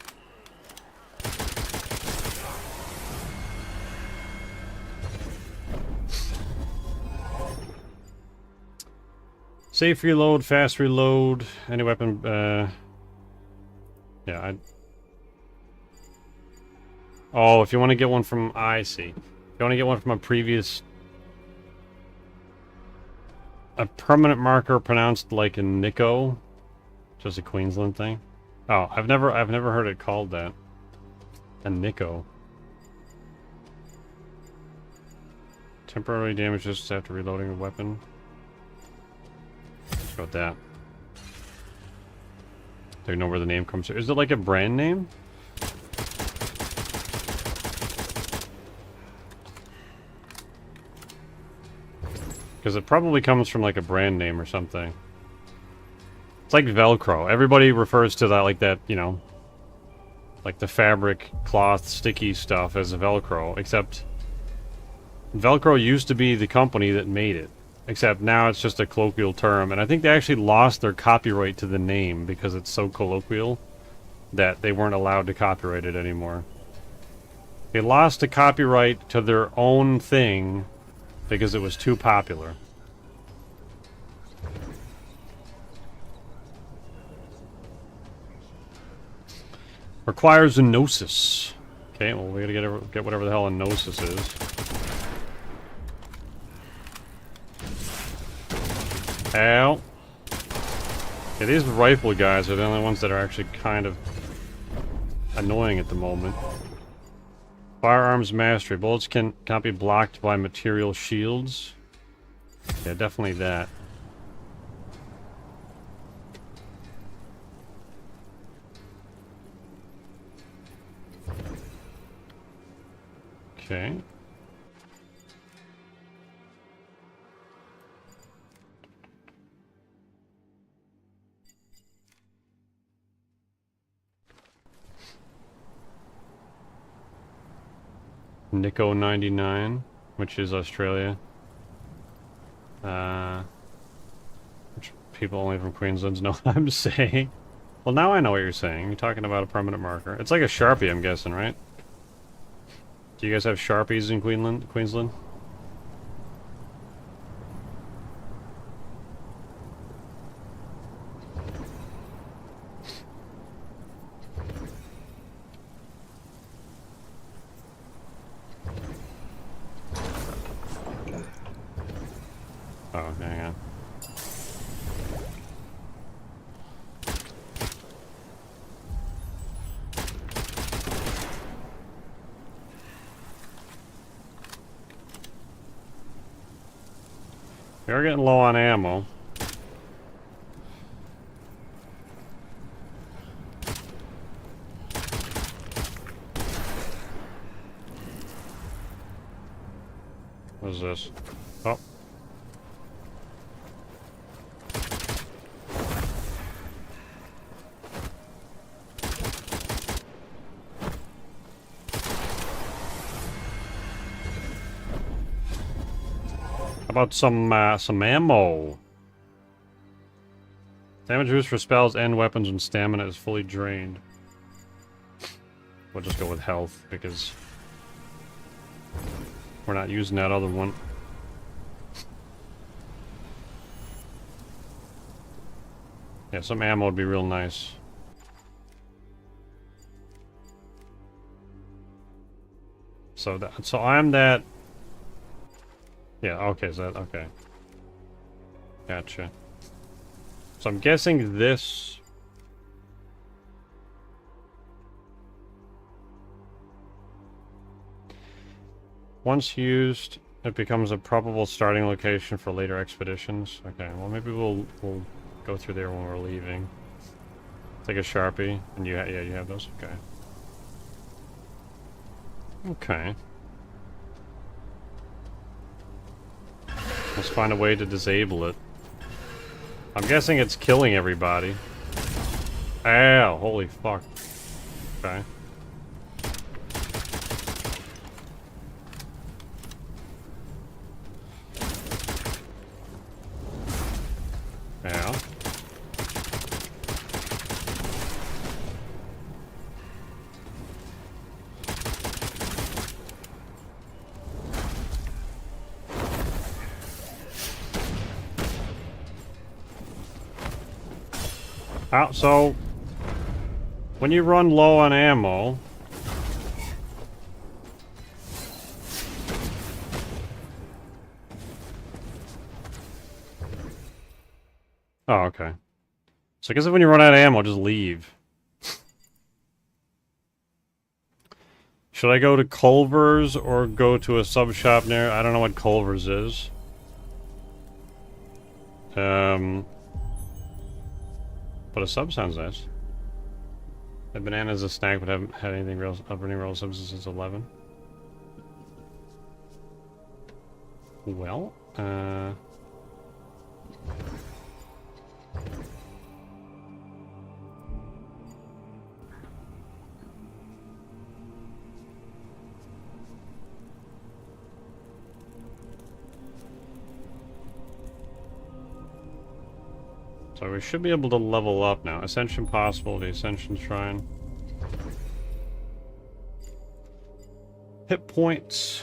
Safe reload, fast reload, any weapon, yeah, Oh, if you want to get one from... I see. If you want to get one from a previous... a permanent marker pronounced like a Nico. Just a Queensland thing. Oh, I've never heard it called that. A Nico. Temporarily damages after reloading a weapon. Let's go with that. Do you know where the name comes from? Is it like a brand name? Because it probably comes from like a brand name or something. It's like Velcro. Everybody refers to that like that, you know, like the fabric, cloth, sticky stuff as a Velcro, except Velcro used to be the company that made it. Except now it's just a colloquial term, and I think they actually lost their copyright to the name because it's so colloquial that they weren't allowed to copyright it anymore. They lost the copyright to their own thing because it was too popular. Requires a Gnosis. Okay, well we gotta get whatever the hell a Gnosis is. Ow. Yeah, these rifle guys are the only ones that are actually kind of annoying at the moment. Firearms mastery. Bullets can't be blocked by material shields. Yeah, definitely that. Okay. Nico 99, which is Australia. Which people only from Queensland know what I'm saying. Well, now I know what you're saying. You're talking about a permanent marker. It's like a Sharpie, I'm guessing, right? Do you guys have Sharpies in Queensland? Oh, hang on. We are getting low on ammo. What is this? Oh. How about some ammo? Damage used for spells and weapons when stamina is fully drained. We'll just go with health because we're not using that other one. Yeah, some ammo would be real nice. So I'm that. Yeah, okay, so that, okay. Gotcha. So I'm guessing this... Once used, it becomes a probable starting location for later expeditions. Okay, well maybe we'll go through there when we're leaving. Take a Sharpie, and you have those? Okay. Okay. Let's find a way to disable it. I'm guessing it's killing everybody. Ow, holy fuck. Okay. Ow. So when you run low on ammo, Oh, okay. So I guess if when you run out of ammo, just leave. Should I go to Culver's or go to a sub shop near? I don't know what Culver's is. But a sub sounds nice. A banana is a snack, but haven't had anything real of any real substance since 11. Well, so we should be able to level up now. Ascension possible, the Ascension Shrine. Hit points.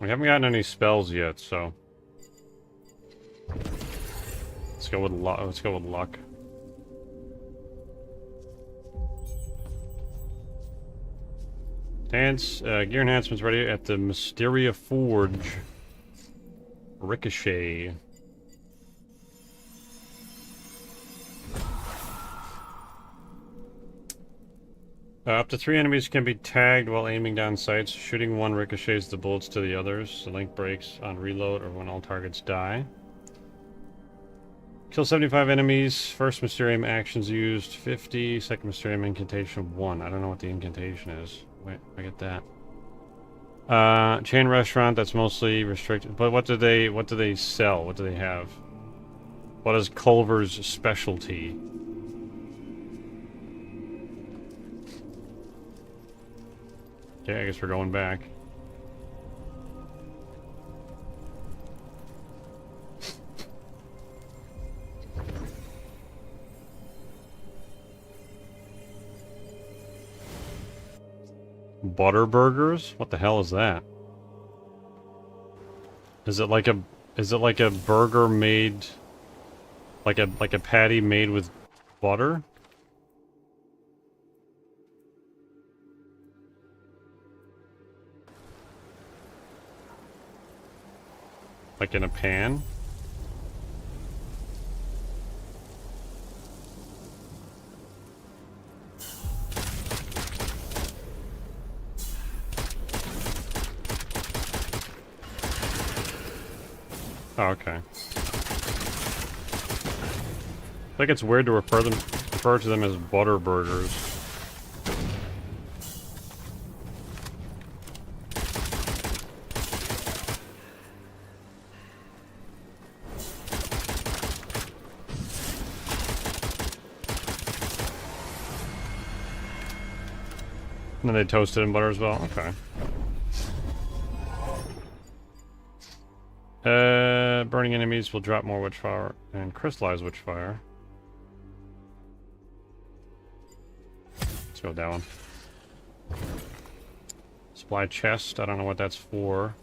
We haven't gotten any spells yet, so let's go with luck. Let's go with luck. Dance gear enhancements ready at the Mysteria Forge. Ricochet. Up to 3 enemies can be tagged while aiming down sights. Shooting one ricochets the bullets to the others. The link breaks on reload or when all targets die. Kill 75 enemies. First Mysterium actions used 50. Second Mysterium incantation 1. I don't know what the incantation is. Wait, I get that. Chain restaurant, that's mostly restricted. But what do they sell? What do they have? What is Culver's specialty? Okay, I guess we're going back. Butter burgers? What the hell is that? Is it like a burger made like a patty made with butter? Like in a pan? Oh, okay. I think it's weird to refer to them as butter burgers. And then they toast it in butter as well? Okay. Burning enemies will drop more witchfire and crystallize witchfire. Let's go with that one. Supply chest, I don't know what that's for.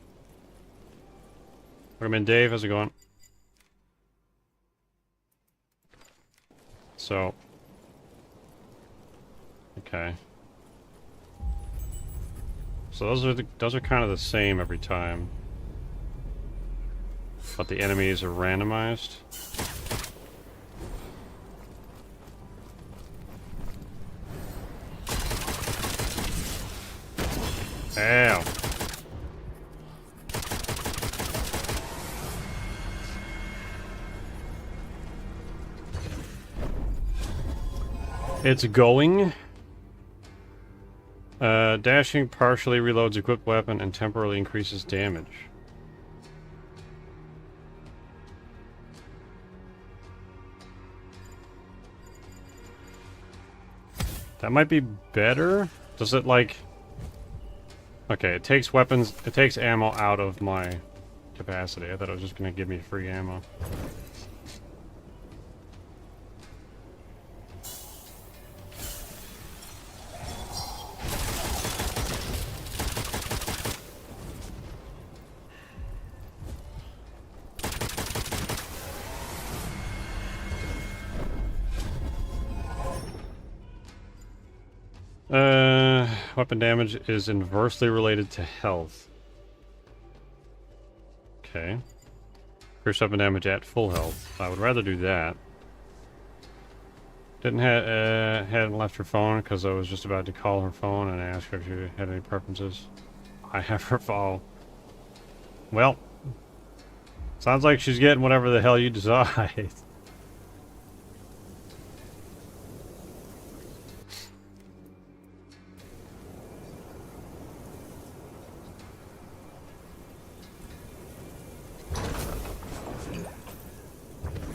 Welcome in, Dave, how's it going? So... okay. So those are kind of the same every time. But the enemies are randomized. Ow. It's going. Dashing partially reloads equipped weapon and temporarily increases damage. That might be better. Does it like... okay, it takes weapons, it takes ammo out of my capacity. I thought it was just gonna give me free ammo. Weapon damage is inversely related to health. Okay. Increase weapon damage at full health. I would rather do that. Hadn't left her phone because I was just about to call her phone and ask her if she had any preferences. I have her phone. Well, sounds like she's getting whatever the hell you decide.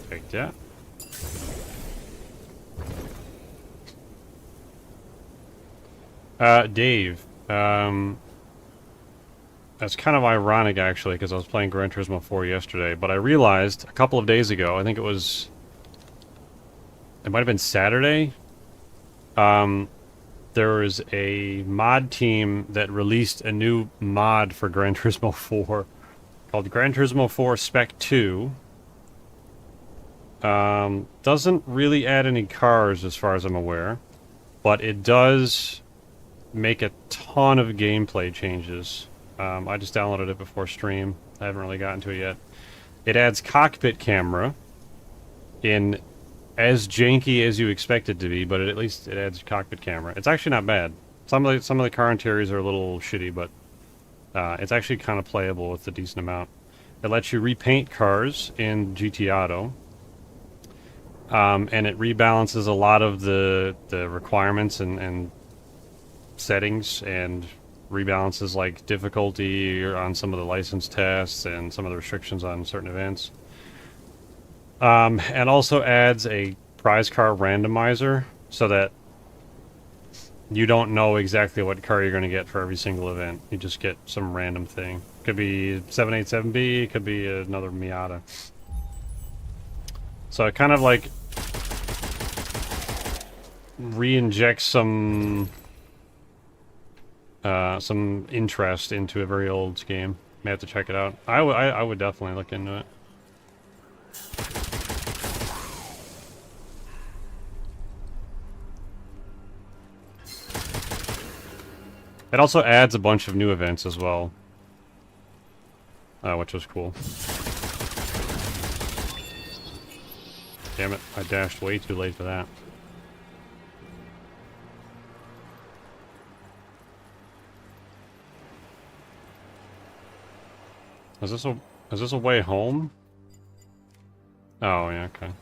Take that. Dave. That's kind of ironic, actually, because I was playing Gran Turismo 4 yesterday, but I realized a couple of days ago, I think it might have been Saturday, there was a mod team that released a new mod for Gran Turismo 4 called Gran Turismo 4 Spec 2. Doesn't really add any cars as far as I'm aware, but it does make a ton of gameplay changes. I just downloaded it before stream. I haven't really gotten to it yet. It adds cockpit camera in as janky as you expect it to be, but at least it adds cockpit camera. It's actually not bad. Some of the car interiors are a little shitty, but it's actually kind of playable with a decent amount. It lets you repaint cars in GT Auto, and it rebalances a lot of the requirements and settings, and rebalances like difficulty on some of the license tests and some of the restrictions on certain events. And also adds a prize car randomizer so that you don't know exactly what car you're going to get for every single event. You just get some random thing. Could be 787B, it could be another Miata. So it kind of like re-injects some interest into a very old game. May have to check it out. I would definitely look into it. It also adds a bunch of new events as well, which was cool. Damn it, I dashed way too late for that. Is this a way home? Oh, yeah, okay.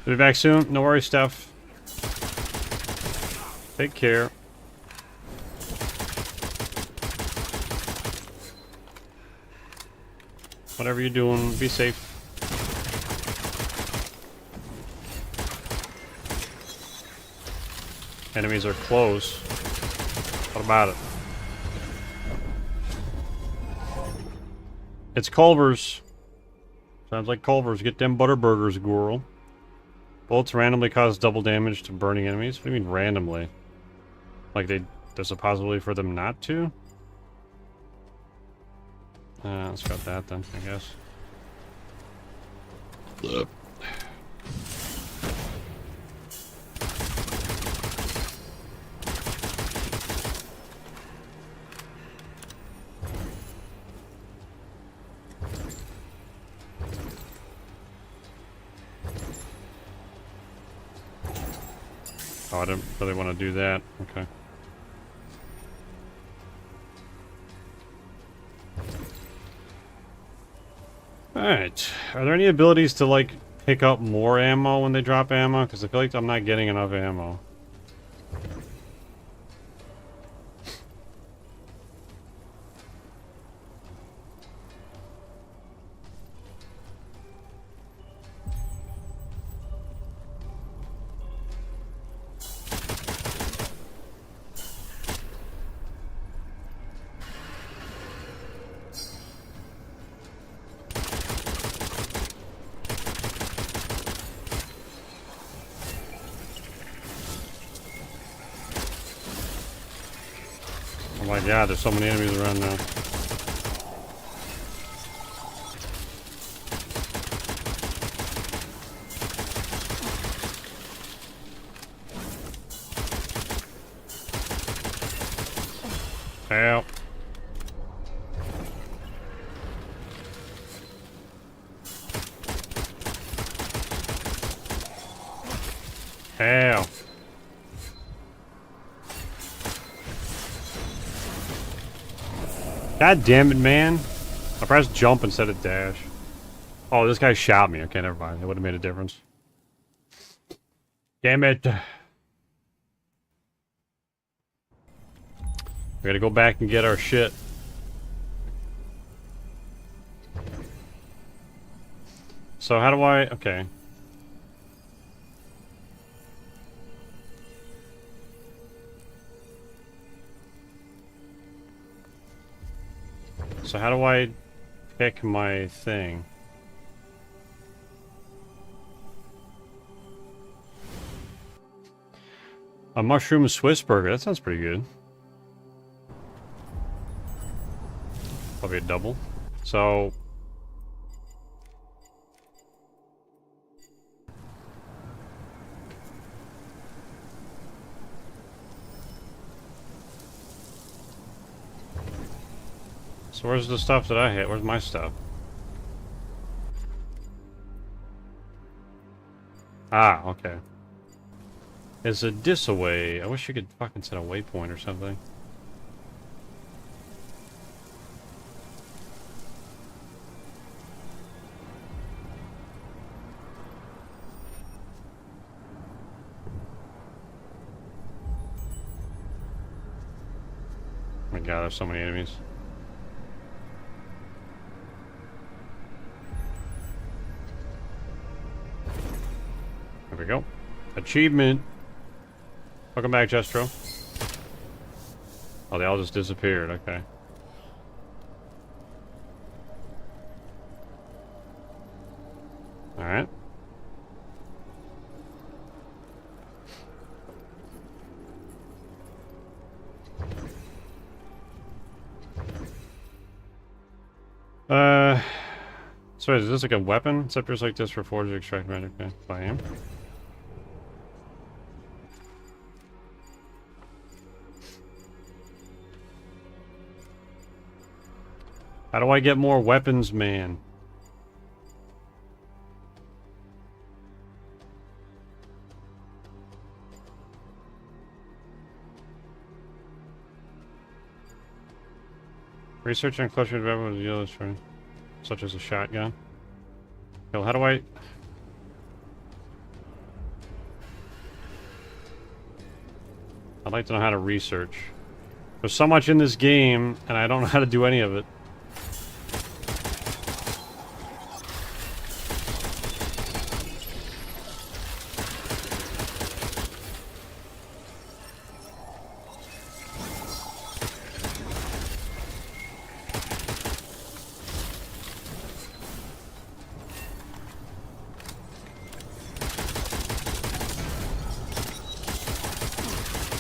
We'll be back soon. No worries, Steph. Take care. Whatever you're doing, be safe. Enemies are close. What about it? It's Culver's. Sounds like Culver's. Get them Butterburgers, Ghoul. Bullets randomly cause double damage to burning enemies? What do you mean randomly? Like there's a possibility for them not to? Let's got that then, I guess. Oh, I didn't really want to do that. Okay. Alright. Are there any abilities to, like, pick up more ammo when they drop ammo? Because I feel like I'm not getting enough ammo. Oh my god, there's so many enemies around now. Ow. God damn it, man. I pressed jump instead of dash. Oh, this guy shot me. Okay, never mind. It would have made a difference. Damn it. We gotta go back and get our shit. So how do I... Okay. So how do I pick my thing? A mushroom Swiss burger. That sounds pretty good. Probably a double. So... So where's the stuff that I hit? Where's my stuff? Ah, okay. Is a disaway. I wish you could fucking set a waypoint or something. Oh my god, there's so many enemies. There we go. Achievement. Welcome back, Jestro. Oh, they all just disappeared. Okay. Alright. So is this like a weapon? Scepters like this for forged to extract magic. Okay, I am. How do I get more weapons, man? Research on cluster development with yellow string, such as a shotgun. Well, how do I... I'd like to know how to research. There's so much in this game, and I don't know how to do any of it.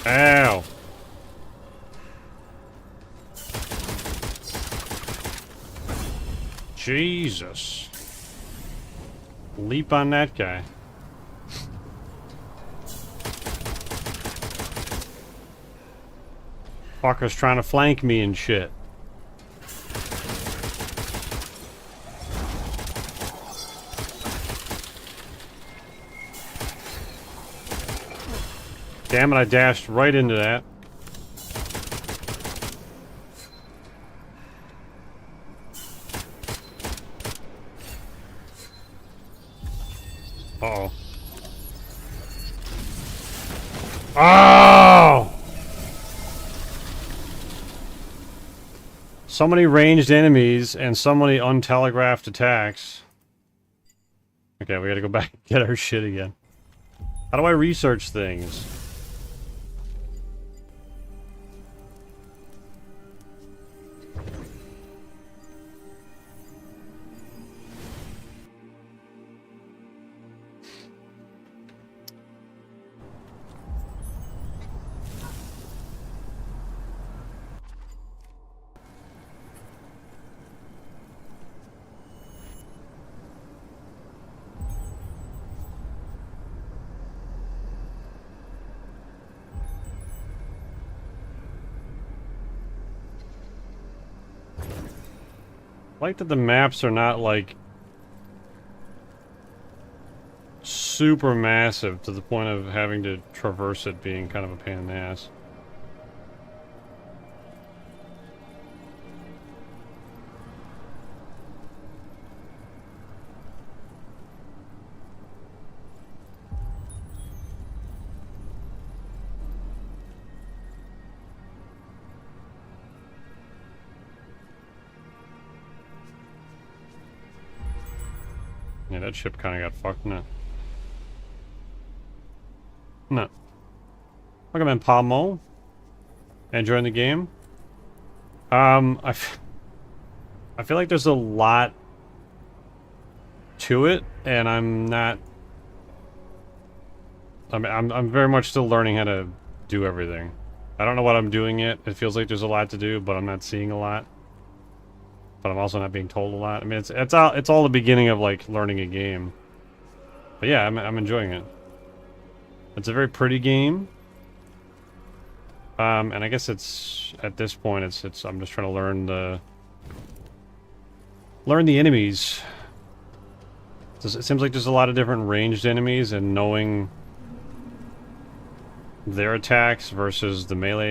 Ow! Jesus. Leap on that guy. Fucker's trying to flank me and shit. Damn it, I dashed right into that. Uh-oh. Oh! So many ranged enemies and so many untelegraphed attacks. Okay, we gotta go back and get our shit again. How do I research things? I like that the maps are not like super massive to the point of having to traverse it being kind of a pain in the ass. Yeah, that ship kind of got fucked, no. No. Welcome in, Palmo. Enjoying the game? I feel like there's a lot to it, and I'm not... I'm very much still learning how to do everything. I don't know what I'm doing yet. It feels like there's a lot to do, but I'm not seeing a lot. But I'm also not being told a lot. I mean, it's all the beginning of like learning a game. But yeah, I'm enjoying it. It's a very pretty game. And I guess it's at this point I'm just trying to learn the enemies. It seems like there's a lot of different ranged enemies, and knowing their attacks versus the melee